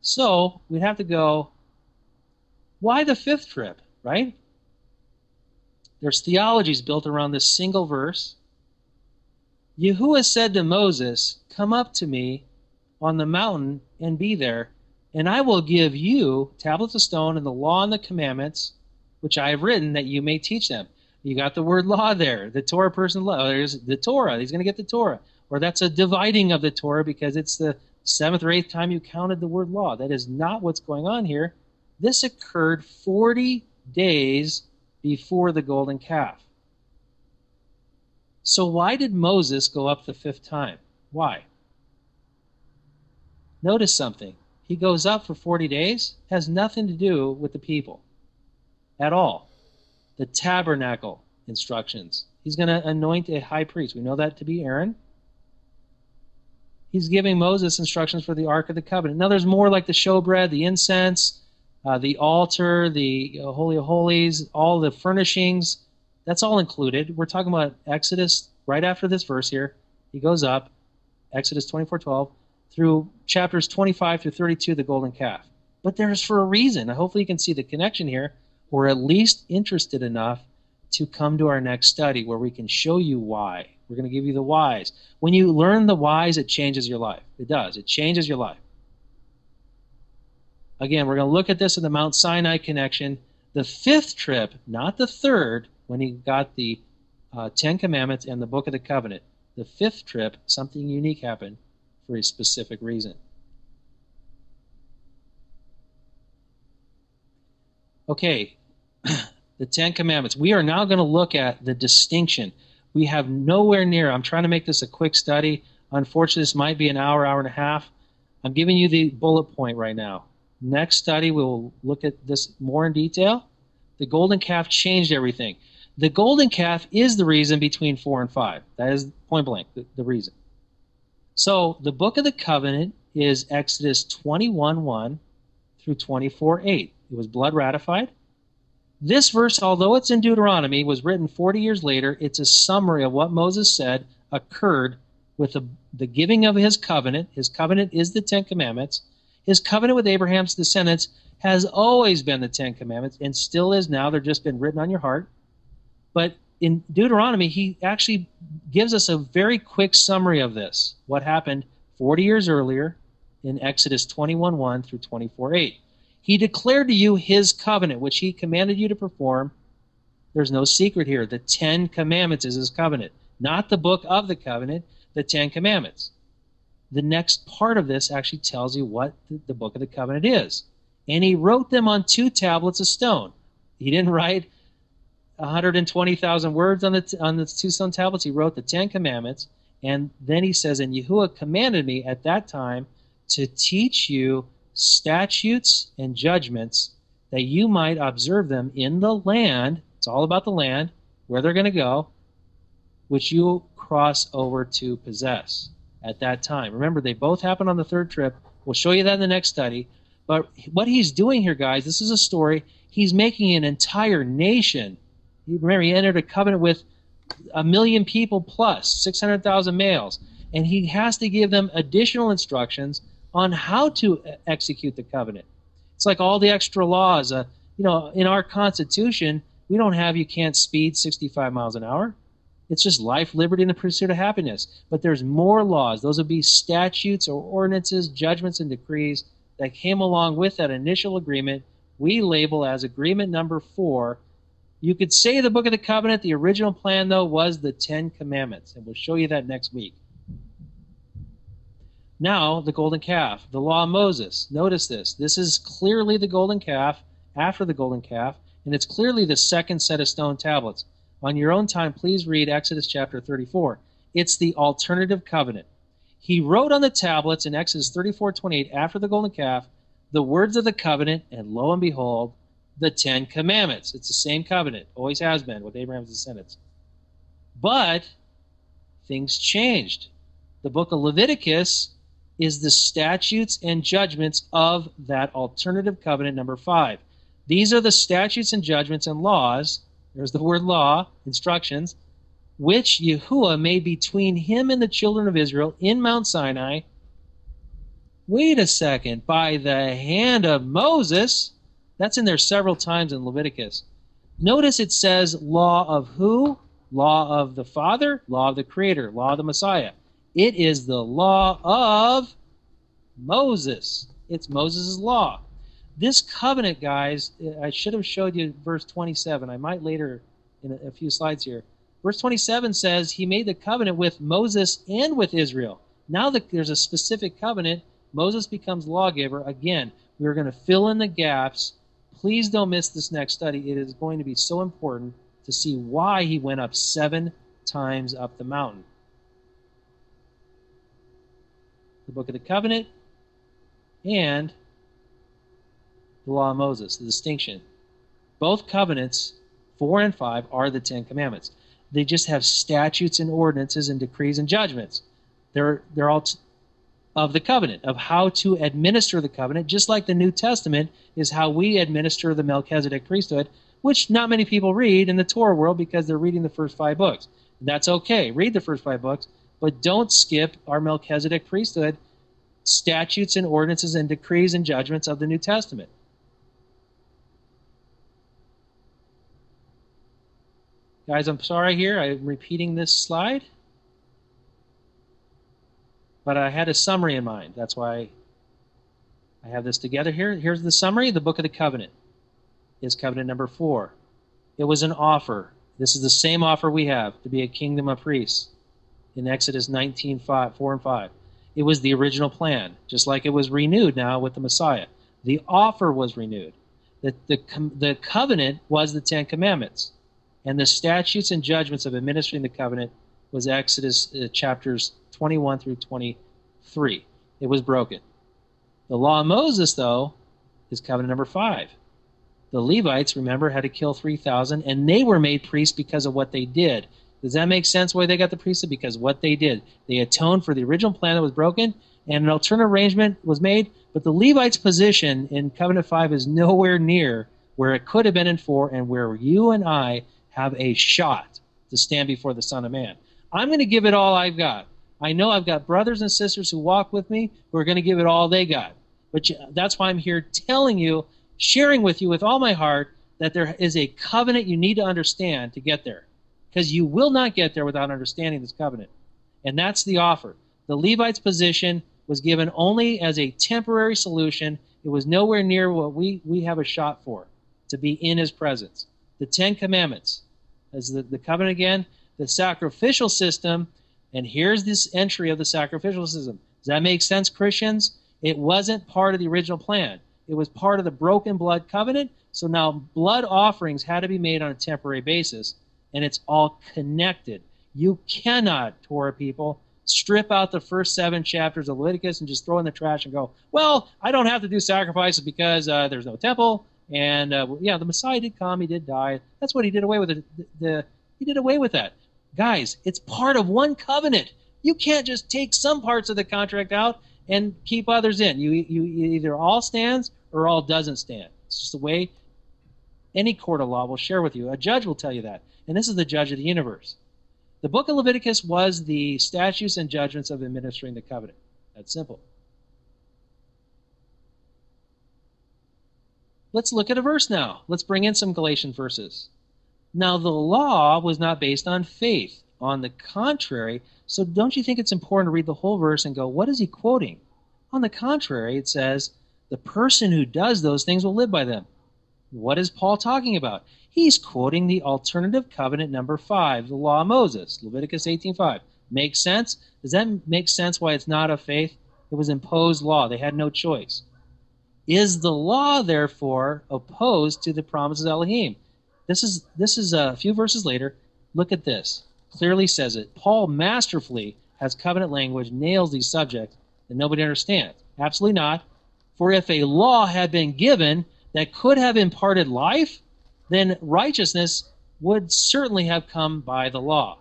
So we'd have to go, why the 5th trip, right? There's theologies built around this single verse. Yahuwah said to Moses, come up to me on the mountain and be there, and I will give you tablets of stone and the law and the commandments, which I have written, that you may teach them. You got the word law there. The Torah person, there's the Torah. He's going to get the Torah. Or that's a dividing of the Torah because it's the 7th or 8th time you counted the word law. That is not what's going on here. This occurred 40 days before the golden calf. So why did Moses go up the 5th time? Why? Notice something. He goes up for 40 days. Has nothing to do with the people at all. The tabernacle instructions. He's going to anoint a high priest. We know that to be Aaron. He's giving Moses instructions for the Ark of the Covenant. Now there's more like the showbread, the incense, the altar, the Holy of Holies, all the furnishings. That's all included. We're talking about Exodus right after this verse here. He goes up, Exodus 24:12, through chapters 25 through 32, the golden calf. But there's for a reason. Hopefully you can see the connection here. We're at least interested enough to come to our next study where we can show you why. We're going to give you the whys. When you learn the whys, it changes your life. It does. It changes your life. Again, we're going to look at this in the Mount Sinai connection. The fifth trip, not the third, when he got the Ten Commandments and the Book of the Covenant. The fifth trip, something unique happened for a specific reason. Okay, the Ten Commandments. We are now going to look at the distinction. We have nowhere near, I'm trying to make this a quick study. Unfortunately, this might be an hour, hour and a half. I'm giving you the bullet point right now. Next study, we'll look at this more in detail. The golden calf changed everything. The golden calf is the reason between 4 and 5. That is point blank, the reason. So the Book of the Covenant is Exodus 21:1 through 24:8. It was blood ratified. This verse, although it's in Deuteronomy, was written 40 years later. It's a summary of what Moses said occurred with the giving of his covenant. His covenant is the Ten Commandments. His covenant with Abraham's descendants has always been the Ten Commandments and still is now. They've just been written on your heart. But in Deuteronomy, he actually gives us a very quick summary of this, what happened 40 years earlier in Exodus 21:1 through 24:8. He declared to you his covenant, which he commanded you to perform. There's no secret here. The Ten Commandments is his covenant, not the book of the covenant, the Ten Commandments. The next part of this actually tells you what the book of the covenant is. And he wrote them on 2 tablets of stone. He didn't write 120,000 words on the 2 stone tablets. He wrote the Ten Commandments. And then he says, and Yahuwah commanded me at that time to teach you statutes and judgments that you might observe them in the land. It's all about the land, where they're going to go, which you cross over to possess at that time. Remember, they both happened on the third trip. We'll show you that in the next study. But what he's doing here, guys, this is a story. He's making an entire nation. Remember, he entered a covenant with 1 million people plus, 600,000 males. And he has to give them additional instructions on how to execute the covenant. It's like all the extra laws. In our Constitution, we don't have you can't speed 65 miles an hour. It's just life, liberty, and the pursuit of happiness. But there's more laws. Those would be statutes or ordinances, judgments, and decrees that came along with that initial agreement we label as agreement number 4. You could say the Book of the Covenant. The original plan, though, was the Ten Commandments. And we'll show you that next week. Now, the golden calf, the law of Moses. Notice this. This is clearly the golden calf, after the golden calf, and it's clearly the second set of stone tablets. On your own time, please read Exodus chapter 34. It's the alternative covenant. He wrote on the tablets in Exodus 34:28, after the golden calf, the words of the covenant, and lo and behold, the Ten Commandments. It's the same covenant, always has been, with Abraham's descendants. But things changed. The book of Leviticus is the statutes and judgments of that alternative covenant number 5. These are the statutes and judgments and laws, there's the word law, instructions, which Yahuwah made between him and the children of Israel in Mount Sinai. Wait a second, by the hand of Moses. That's in there several times in Leviticus. Notice it says law of who? Law of the Father, law of the Creator, law of the Messiah. It is the law of Moses. It's Moses' law. This covenant, guys, I should have showed you verse 27. I might later in a few slides here. Verse 27 says he made the covenant with Moses and with Israel. Now that there's a specific covenant, Moses becomes lawgiver. Again, we're going to fill in the gaps. Please don't miss this next study. It is going to be so important to see why he went up 7 times up the mountain. The Book of the Covenant and the Law of Moses, the distinction. Both covenants, 4 and 5, are the Ten Commandments. They just have statutes and ordinances and decrees and judgments. They're all of the covenant, of how to administer the covenant, just like the New Testament is how we administer the Melchizedek priesthood, which not many people read in the Torah world because they're reading the first 5 books. That's okay. Read the first 5 books, but don't skip our Melchizedek priesthood, statutes and ordinances and decrees and judgments of the New Testament. Guys, I'm sorry here. I'm repeating this slide. but I had a summary in mind. That's why I have this together here. Here's the summary. The Book of the Covenant is covenant number 4. It was an offer. This is the same offer we have, to be a kingdom of priests in Exodus 19:4 and 5. It was the original plan, just like it was renewed now with the Messiah. The offer was renewed. The covenant was the 10 Commandments, and the statutes and judgments of administering the covenant was Exodus chapters 21 through 23. It was broken. The law of Moses, though, is covenant number 5. The Levites, remember, had to kill 3,000, and they were made priests because of what they did. Does that make sense why they got the priesthood? Because what they did. They atoned for the original plan that was broken, and an alternative arrangement was made, but the Levites' position in Covenant 5 is nowhere near where it could have been in 4 and where you and I have a shot to stand before the Son of Man. I'm going to give it all I've got. I know I've got brothers and sisters who walk with me who are going to give it all they got. But that's why I'm here telling you, sharing with you with all my heart, that there is a covenant you need to understand to get there. Because you will not get there without understanding this covenant. And that's the offer. The Levites' position was given only as a temporary solution. It was nowhere near what we have a shot for, to be in his presence. The 10 Commandments, as the covenant again, the sacrificial system, and here's this entry of the sacrificial system. Does that make sense, Christians? It wasn't part of the original plan. It was part of the broken blood covenant, so now blood offerings had to be made on a temporary basis, and it's all connected. You cannot, Torah people, strip out the first 7 chapters of Leviticus and just throw in the trash and go, well, I don't have to do sacrifices because there's no temple, and yeah, the Messiah did come, he did die. That's what he did away with. He did away with that. Guys, it's part of one covenant. You can't just take some parts of the contract out and keep others in. You either all stands or all doesn't stand. It's just the way any court of law will share with you. A judge will tell you that. And this is the judge of the universe. The book of Leviticus was the statutes and judgments of administering the covenant. That's simple. Let's look at a verse now. Let's bring in some Galatian verses. Now, the law was not based on faith. On the contrary, so don't you think it's important to read the whole verse and go, what is he quoting? On the contrary, it says, the person who does those things will live by them. What is Paul talking about? He's quoting the alternative covenant number 5, the law of Moses, Leviticus 18:5. Makes sense? Does that make sense why it's not of faith? It was imposed law. They had no choice. Is the law, therefore, opposed to the promises of Elohim? This is a few verses later. Look at this. Clearly says it. Paul masterfully has covenant language, nails these subjects, and nobody understands. Absolutely not. For if a law had been given that could have imparted life, then righteousness would certainly have come by the law.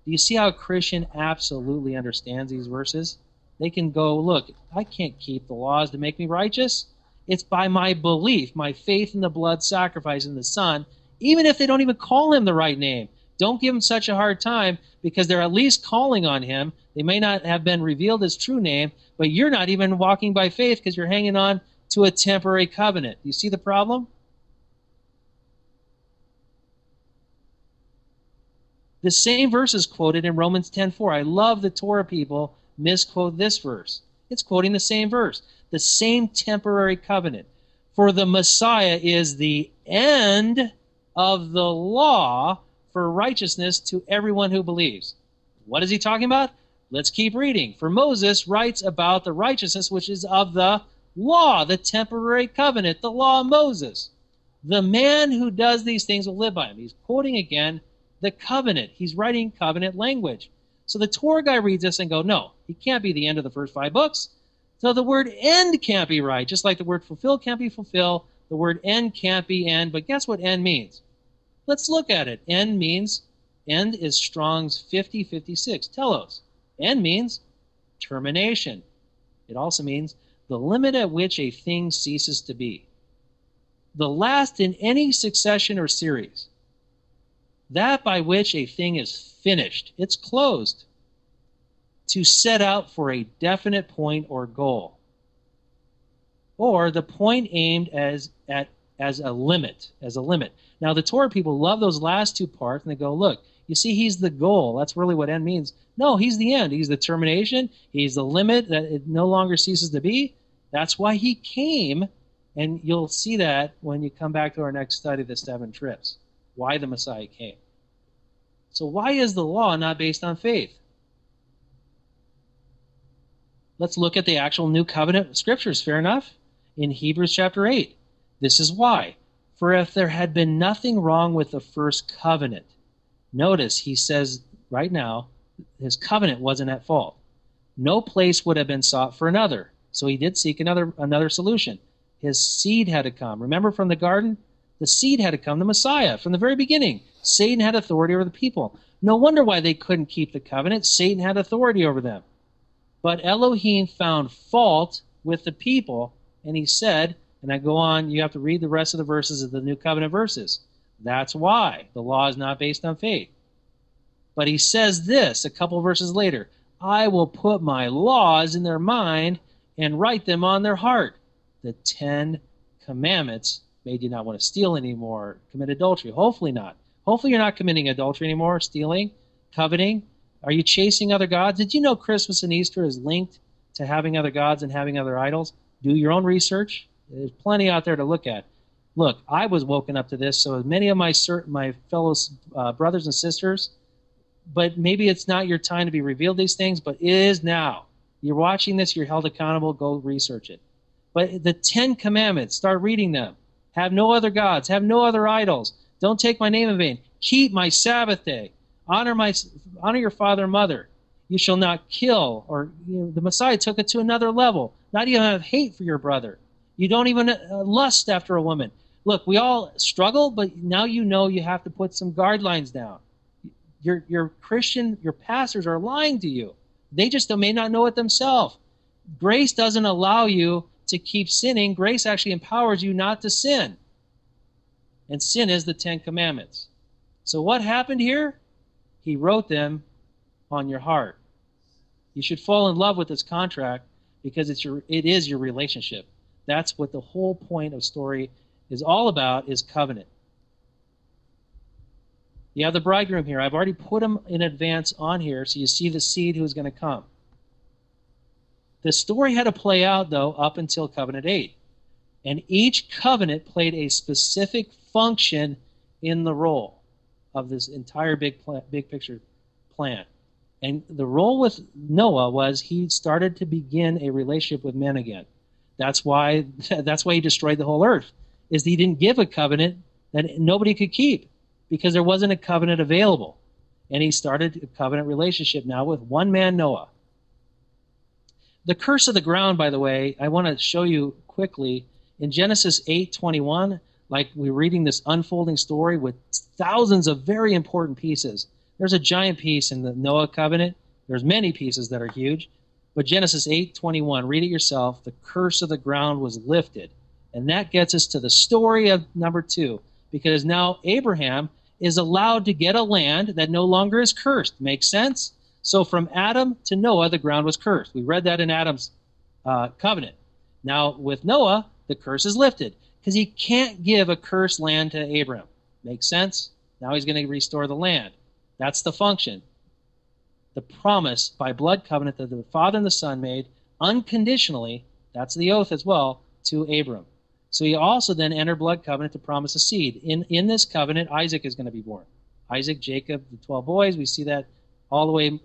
Do you see how a Christian absolutely understands these verses? They can go, look, I can't keep the laws to make me righteous. It's by my belief, my faith in the blood sacrifice in the Son, even if they don't even call him the right name. Don't give him such a hard time, because they're at least calling on him. They may not have been revealed his true name, but you're not even walking by faith because you're hanging on to a temporary covenant. Do you see the problem? The same verse is quoted in Romans 10:4. I love the Torah people misquote this verse. It's quoting the same verse, the same temporary covenant. For the Messiah is the end of the law for righteousness to everyone who believes. What is he talking about? Let's keep reading. For Moses writes about the righteousness which is of the law, the temporary covenant, the law of Moses. The man who does these things will live by them. He's quoting again the covenant. He's writing covenant language. So the Torah guy reads this and go, no, he can't be the end of the first 5 books. So the word end can't be right. Just like the word fulfill can't be fulfill, the word end can't be end. But guess what end means? Let's look at it. End is Strong's 5056. Telos. End means termination. It also means the limit at which a thing ceases to be. The last in any succession or series. That by which a thing is finished. It's closed. To set out for a definite point or goal. Or the point aimed as a limit. Now the Torah people love those last 2 parts, and they go, look, You see, he's the goal. That's really what end means. No, he's the end. He's the termination. He's the limit that it no longer ceases to be. That's why he came, and you'll see that when you come back to our next study, the 7 trips, why the Messiah came. So why is the law not based on faith? Let's look at the actual New Covenant scriptures, fair enough? In Hebrews chapter 8, this is why. For if there had been nothing wrong with the first covenant, notice he says right now, his covenant wasn't at fault. No place would have been sought for another. So he did seek another solution. His seed had to come. Remember from the garden? The seed had to come, the Messiah, from the very beginning. Satan had authority over the people. No wonder why they couldn't keep the covenant. Satan had authority over them. But Elohim found fault with the people, and he said, and I go on, you have to read the rest of the verses of the New Covenant verses. That's why the law is not based on faith. But he says this a couple verses later, I will put my laws in their mind and write them on their heart. The 10 commandments made you not want to steal anymore, commit adultery. Hopefully not. Hopefully you're not committing adultery anymore, stealing, coveting. Are you chasing other gods? Did you know Christmas and Easter is linked to having other gods and having other idols? Do your own research. There's plenty out there to look at. Look, I was woken up to this, so as many of my fellow brothers and sisters, but maybe it's not your time to be revealed these things, but it is now. You're watching this, you're held accountable, go research it. But the 10 commandments, start reading them. Have no other gods, have no other idols. Don't take my name in vain. Keep my Sabbath day. Honor your father and mother. You shall not kill. Or the Messiah took it to another level. Not even have hate for your brother. You don't even lust after a woman. Look, we all struggle, but now you know you have to put some guidelines down. Your Christian, your pastors are lying to you. They just may not know it themselves. Grace doesn't allow you to keep sinning. Grace actually empowers you not to sin. And sin is the 10 commandments. So what happened here? He wrote them on your heart. You should fall in love with this contract because it is your relationship. That's what the whole point of story is all about, is covenant. You have the bridegroom here. I've already put him in advance on here, so you see the seed who's going to come. The story had to play out, though, up until covenant 8. And each covenant played a specific function in the role of this entire big picture plan. And the role with Noah was he started to begin a relationship with men again. That's why he destroyed the whole earth, is he didn't give a covenant that nobody could keep because there wasn't a covenant available. And he started a covenant relationship now with one man, Noah. The curse of the ground, by the way, I want to show you quickly. In Genesis 8:21, like we're reading this unfolding story with thousands of very important pieces. There's a giant piece in the Noah covenant. There's many pieces that are huge. But Genesis 8:21, read it yourself. The curse of the ground was lifted. And that gets us to the story of number 2. Because now Abraham is allowed to get a land that no longer is cursed. Makes sense? So from Adam to Noah, the ground was cursed. We read that in Adam's covenant. Now with Noah, the curse is lifted because he can't give a cursed land to Abraham. Makes sense? Now he's going to restore the land. That's the function. The promise by blood covenant that the Father and the Son made unconditionally, that's the oath as well, to Abram. So he also then entered blood covenant to promise a seed. In this covenant, Isaac is going to be born. Isaac, Jacob, the 12 boys, we see that all the way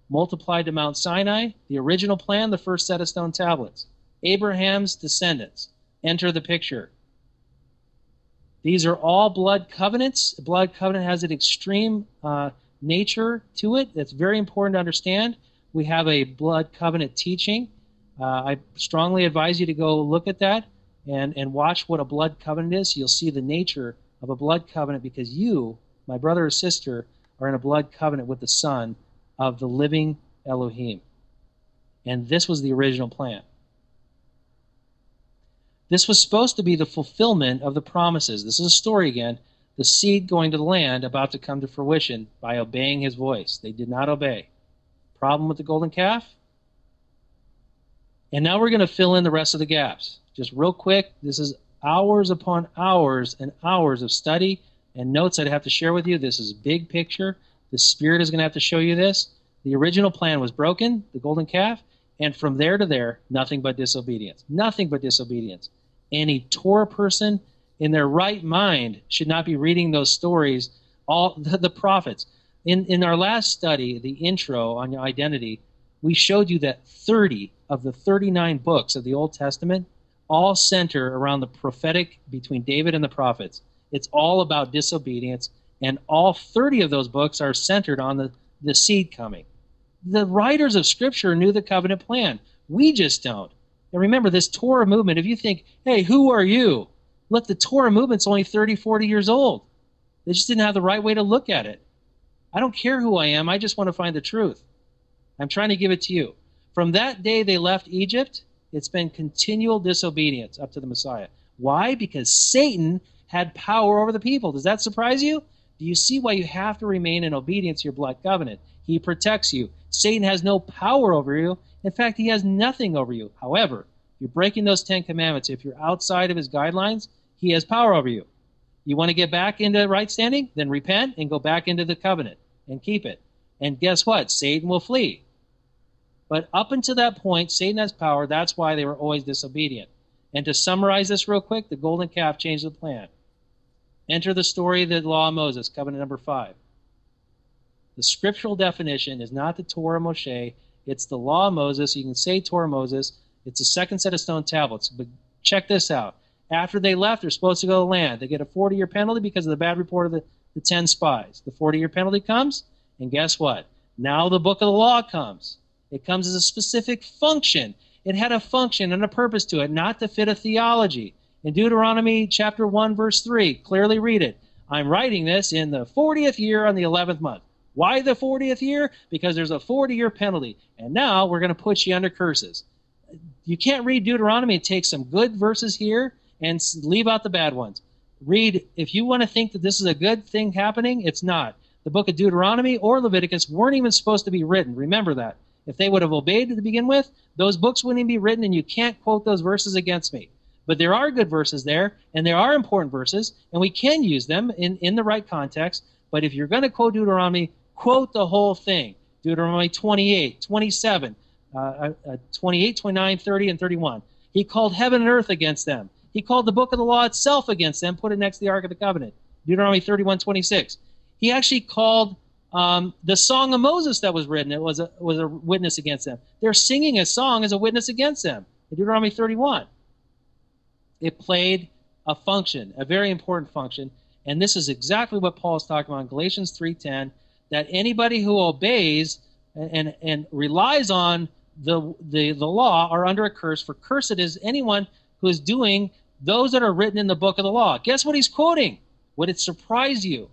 multiplied to Mount Sinai. The original plan, the first set of stone tablets. Abraham's descendants enter the picture. These are all blood covenants. Blood covenant has an extreme nature to it that's very important to understand. We have a blood covenant teaching. I strongly advise you to go look at that and watch what a blood covenant is. You'll see the nature of a blood covenant because you, my brother or sister, are in a blood covenant with the Son of the living Elohim. And this was the original plan. This was supposed to be the fulfillment of the promises. This is a story again. The seed going to the land about to come to fruition by obeying his voice. They did not obey. Problem with the golden calf? And now we're going to fill in the rest of the gaps. Just real quick, this is hours upon hours and hours of study and notes I'd have to share with you. This is big picture. The Spirit is going to have to show you this. The original plan was broken, the golden calf, and from there to there, nothing but disobedience. Nothing but disobedience. Any Torah person in their right mind should not be reading those stories, all the prophets. In our last study, the intro on your identity, we showed you that 30 of the 39 books of the Old Testament all center around the prophetic between David and the prophets. It's all about disobedience, and all 30 of those books are centered on the seed coming. The writers of Scripture knew the covenant plan. We just don't. And remember, this Torah movement, if you think, hey, who are you? Look, the Torah movement's only 30, 40 years old. They just didn't have the right way to look at it. I don't care who I am. I just want to find the truth. I'm trying to give it to you. From that day they left Egypt, it's been continual disobedience up to the Messiah. Why? Because Satan had power over the people. Does that surprise you? Do you see why you have to remain in obedience to your blood covenant? He protects you. Satan has no power over you. In fact, he has nothing over you. However, if you're breaking those 10 commandments, if you're outside of his guidelines, he has power over you. You want to get back into right standing? Then repent and go back into the covenant and keep it. And guess what? Satan will flee. But up until that point, Satan has power. That's why they were always disobedient. And to summarize this real quick, the golden calf changed the plan. Enter the story of the law of Moses, covenant number 5. The scriptural definition is not the Torah of Moshe. It's the law of Moses. You can say Torah of Moses. It's a second set of stone tablets. But check this out. After they left, they're supposed to go to the land. They get a 40-year penalty because of the bad report of the 10 spies. The 40-year penalty comes, and guess what? Now the book of the law comes. It comes as a specific function. It had a function and a purpose to it, not to fit a theology. In Deuteronomy chapter 1, verse 3, clearly read it. I'm writing this in the 40th year on the 11th month. Why the 40th year? Because there's a 40-year penalty. And now we're going to put you under curses. You can't read Deuteronomy and take some good verses here and leave out the bad ones. Read, if you want to think that this is a good thing happening, it's not. The book of Deuteronomy or Leviticus weren't even supposed to be written. Remember that. If they would have obeyed to begin with, those books wouldn't even be written, and you can't quote those verses against me. But there are good verses there, and there are important verses, and we can use them in the right context. But if you're going to quote Deuteronomy, quote the whole thing. Deuteronomy 28, 27, 28, 29, 30, and 31. He called heaven and earth against them. He called the book of the law itself against them, put it next to the Ark of the Covenant. Deuteronomy 31, 26. He actually called the Song of Moses that was written. It was a witness against them. They're singing a song as a witness against them. In Deuteronomy 31. It played a function, a very important function, and this is exactly what Paul is talking about in Galatians 3:10, that anybody who obeys and relies on the law are under a curse, for cursed is anyone who is doing those that are written in the book of the law. Guess what he's quoting? Would it surprise you?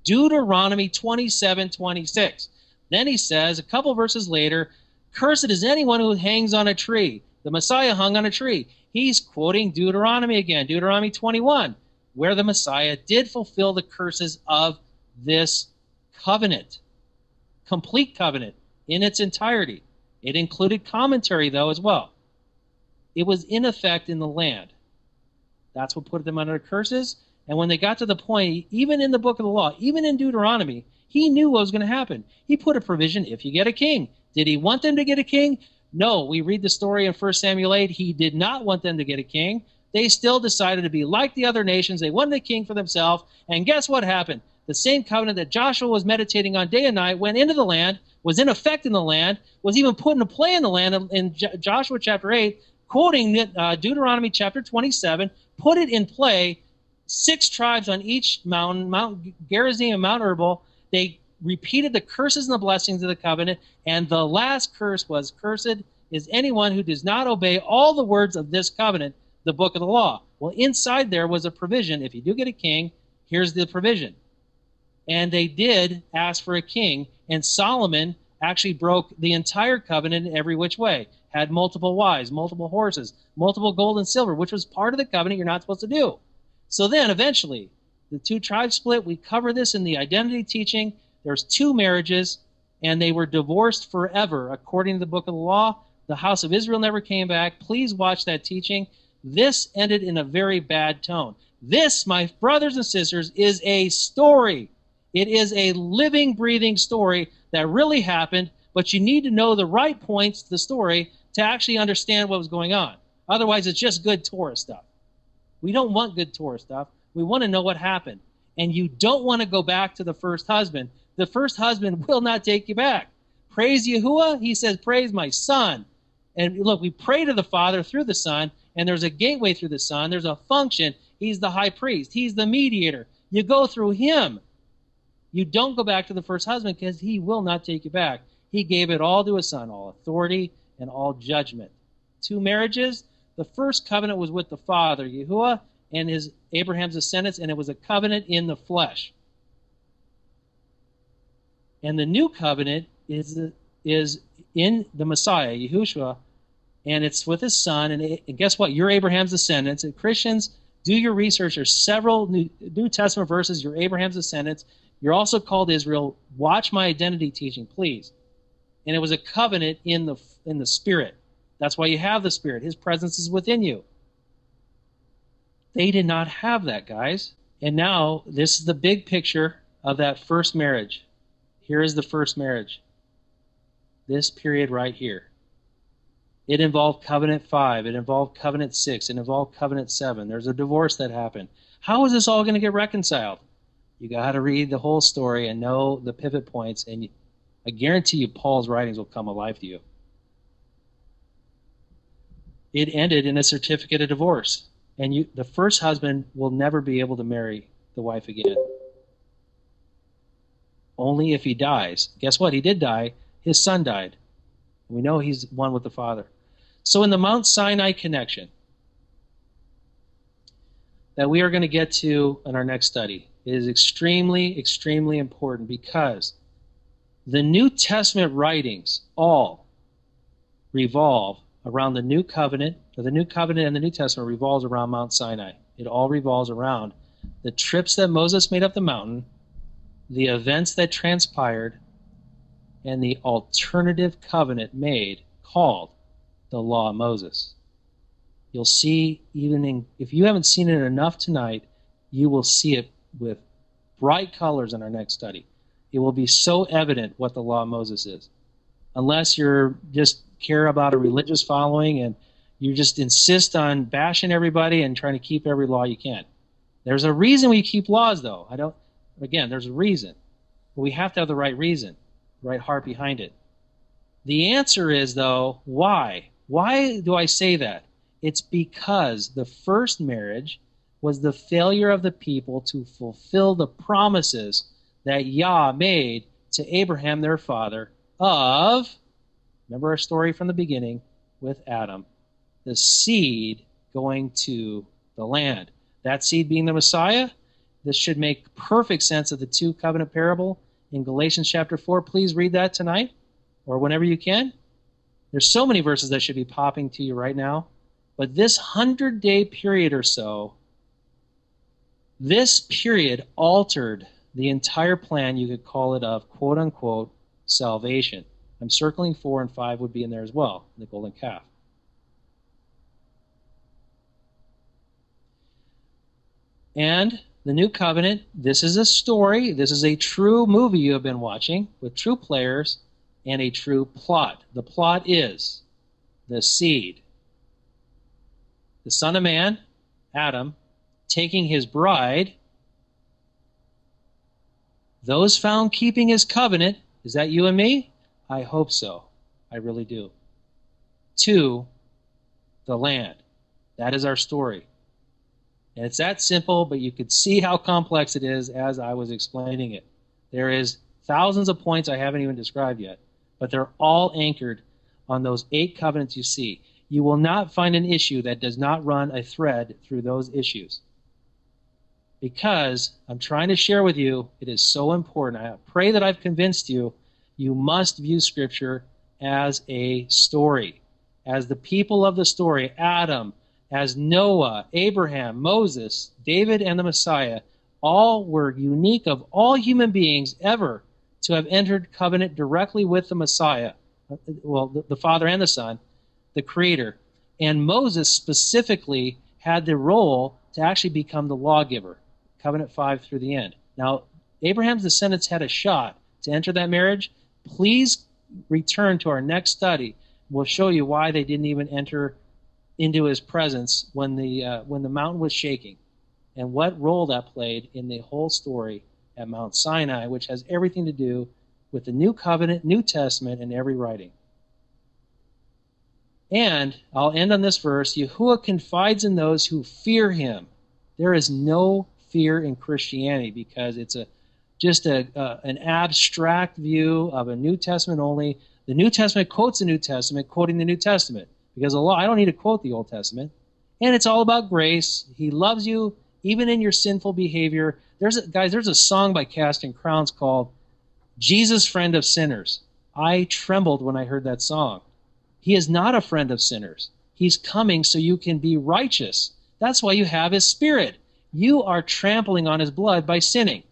Deuteronomy 27:26. Then he says, a couple verses later, cursed is anyone who hangs on a tree. The Messiah hung on a tree. He's quoting Deuteronomy again, Deuteronomy 21, where the Messiah did fulfill the curses of this covenant, complete covenant in its entirety. It included commentary, though, as well. It was in effect in the land. That's what put them under curses. And when they got to the point, even in the book of the law, even in Deuteronomy, he knew what was going to happen. He put a provision if you get a king. Did he want them to get a king? No. We read the story in 1 Samuel 8. He did not want them to get a king. They still decided to be like the other nations. They wanted a king for themselves. And guess what happened? The same covenant that Joshua was meditating on day and night went into the land, was in effect in the land, was even put into play in the land in Joshua chapter 8, quoting Deuteronomy chapter 27, put it in play. 6 tribes on each mountain, Mount Gerizim and Mount Ebal. They repeated the curses and the blessings of the covenant, and the last curse was, cursed is anyone who does not obey all the words of this covenant, the book of the law. Well, inside there was a provision. If you do get a king, here's the provision. And they did ask for a king, and Solomon actually broke the entire covenant in every which way. Had multiple wives, multiple horses, multiple gold and silver, which was part of the covenant you're not supposed to do. So then, eventually, the 2 tribes split. We cover this in the identity teaching. There's 2 marriages, and they were divorced forever, according to the book of the law. The house of Israel never came back. Please watch that teaching. This ended in a very bad tone. This, my brothers and sisters, is a story. It is a living, breathing story that really happened, but you need to know the right points to the story to actually understand what was going on. Otherwise, it's just good Torah stuff. We don't want good Torah stuff. We want to know what happened. And you don't want to go back to the first husband. The first husband will not take you back. Praise Yahuwah, he says, praise my son. And look, we pray to the Father through the Son, and there's a gateway through the Son. There's a function. He's the high priest. He's the mediator. You go through him. You don't go back to the first husband because he will not take you back. He gave it all to his son, all authority and all judgment. 2 marriages. The first covenant was with the Father, Yahuwah, and his Abraham's descendants, and it was a covenant in the flesh. And the new covenant is in the Messiah, Yahushua, and it's with his son. And guess what? You're Abraham's descendants. And Christians, do your research. There's several New Testament verses. You're Abraham's descendants. You're also called Israel. Watch my identity teaching, please. And it was a covenant in the Spirit. That's why you have the Spirit. His presence is within you. They did not have that, guys. And now, this is the big picture of that first marriage. Here is the first marriage. This period right here. It involved covenant 5. It involved covenant 6. It involved covenant 7. There's a divorce that happened. How is this all going to get reconciled? You got to read the whole story and know the pivot points, and I guarantee you Paul's writings will come alive to you. It ended in a certificate of divorce, and the first husband will never be able to marry the wife again. Only if he dies. Guess what? He did die. His son died. We know he's one with the Father. So in the Mount Sinai connection that we are going to get to in our next study, it is extremely, extremely important because the New Testament writings all revolve around the New Covenant, or the New Covenant and the New Testament revolves around Mount Sinai. It all revolves around the trips that Moses made up the mountain, the events that transpired, and the alternative covenant made called the Law of Moses. You'll see, if you haven't seen it enough tonight, you will see it with bright colors in our next study. It will be so evident what the Law of Moses is. Unless you're just care about a religious following and you just insist on bashing everybody and trying to keep every law you can. There's a reason we keep laws, though. There's a reason. But we have to have the right reason, the right heart behind it. The answer is, though, why? Why do I say that? It's because the first marriage was the failure of the people to fulfill the promises that Yah made to Abraham, their father, remember our story from the beginning with Adam, the seed going to the land. That seed being the Messiah. This should make perfect sense of the 2 covenant parable in Galatians chapter 4. Please read that tonight or whenever you can. There's so many verses that should be popping to you right now. But this 100-day period or so, this period altered the entire plan, you could call it, of quote-unquote salvation. I'm circling 4 and 5 would be in there as well, the golden calf. And the new covenant, this is a story. This is a true movie you have been watching with true players and a true plot. The plot is the seed. The Son of Man, Adam, taking his bride, those found keeping his covenant, is that you and me? I hope so. I really do. To the land. That is our story. And it's that simple, but you could see how complex it is as I was explaining it. There is thousands of points I haven't even described yet, but they're all anchored on those 8 covenants you see. You will not find an issue that does not run a thread through those issues. Because I'm trying to share with you, it is so important. I pray that I've convinced you, you must view Scripture as a story. As the people of the story, Adam, as Noah, Abraham, Moses, David, and the Messiah, all were unique of all human beings ever to have entered covenant directly with the Messiah, well, the Father and the Son, the Creator. And Moses specifically had the role to actually become the lawgiver, covenant 5 through the end. Now, Abraham's descendants had a shot to enter that marriage, please return to our next study. We'll show you why they didn't even enter into his presence when the mountain was shaking, and what role that played in the whole story at Mount Sinai, which has everything to do with the New Covenant, New Testament, and every writing. And I'll end on this verse. Yahuwah confides in those who fear him. There is no fear in Christianity because it's just an abstract view of a New Testament only. The New Testament quotes the New Testament, quoting the New Testament. Because the law, I don't need to quote the Old Testament. And it's all about grace. He loves you even in your sinful behavior. There's a song by Casting Crowns called Jesus, Friend of Sinners. I trembled when I heard that song. He is not a friend of sinners. He's coming so you can be righteous. That's why you have his Spirit. You are trampling on his blood by sinning.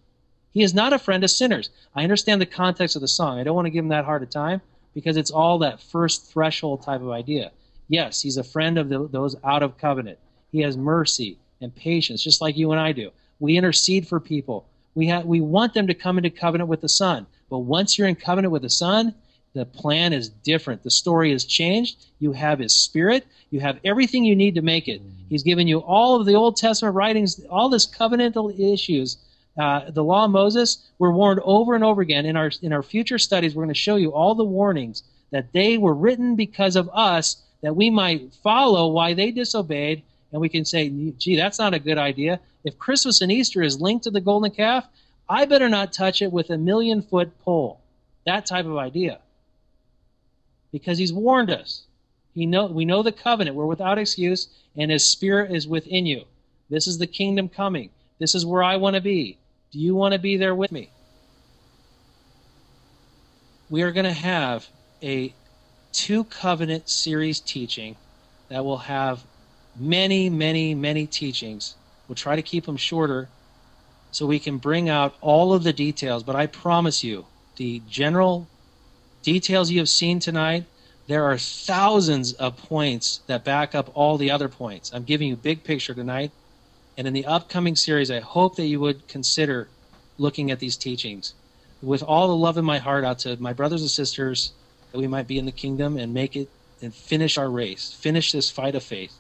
He is not a friend of sinners. I understand the context of the song. I don't want to give him that hard a time because it's all that first threshold type of idea. Yes, he's a friend of those out of covenant. He has mercy and patience, just like you and I do. We intercede for people. We want them to come into covenant with the Son. But once you're in covenant with the Son, the plan is different. The story has changed. You have his Spirit. You have everything you need to make it. He's given you all of the Old Testament writings, all this covenantal issues. The law of Moses, we're warned over and over again. In our future studies, we're going to show you all the warnings that they were written because of us, that we might follow why they disobeyed, and we can say, gee, that's not a good idea. If Christmas and Easter is linked to the golden calf, I better not touch it with a 1,000,000-foot pole. That type of idea. Because he's warned us. We know the covenant. We're without excuse, and his Spirit is within you. This is the kingdom coming. This is where I want to be. Do you want to be there with me? We are going to have a 2 covenant series teaching that will have many, many, many teachings. We'll try to keep them shorter so we can bring out all of the details. But I promise you, the general details you have seen tonight, there are thousands of points that back up all the other points. I'm giving you big picture tonight. And in the upcoming series, I hope that you would consider looking at these teachings with all the love in my heart out to my brothers and sisters, that we might be in the kingdom and make it and finish our race, finish this fight of faith.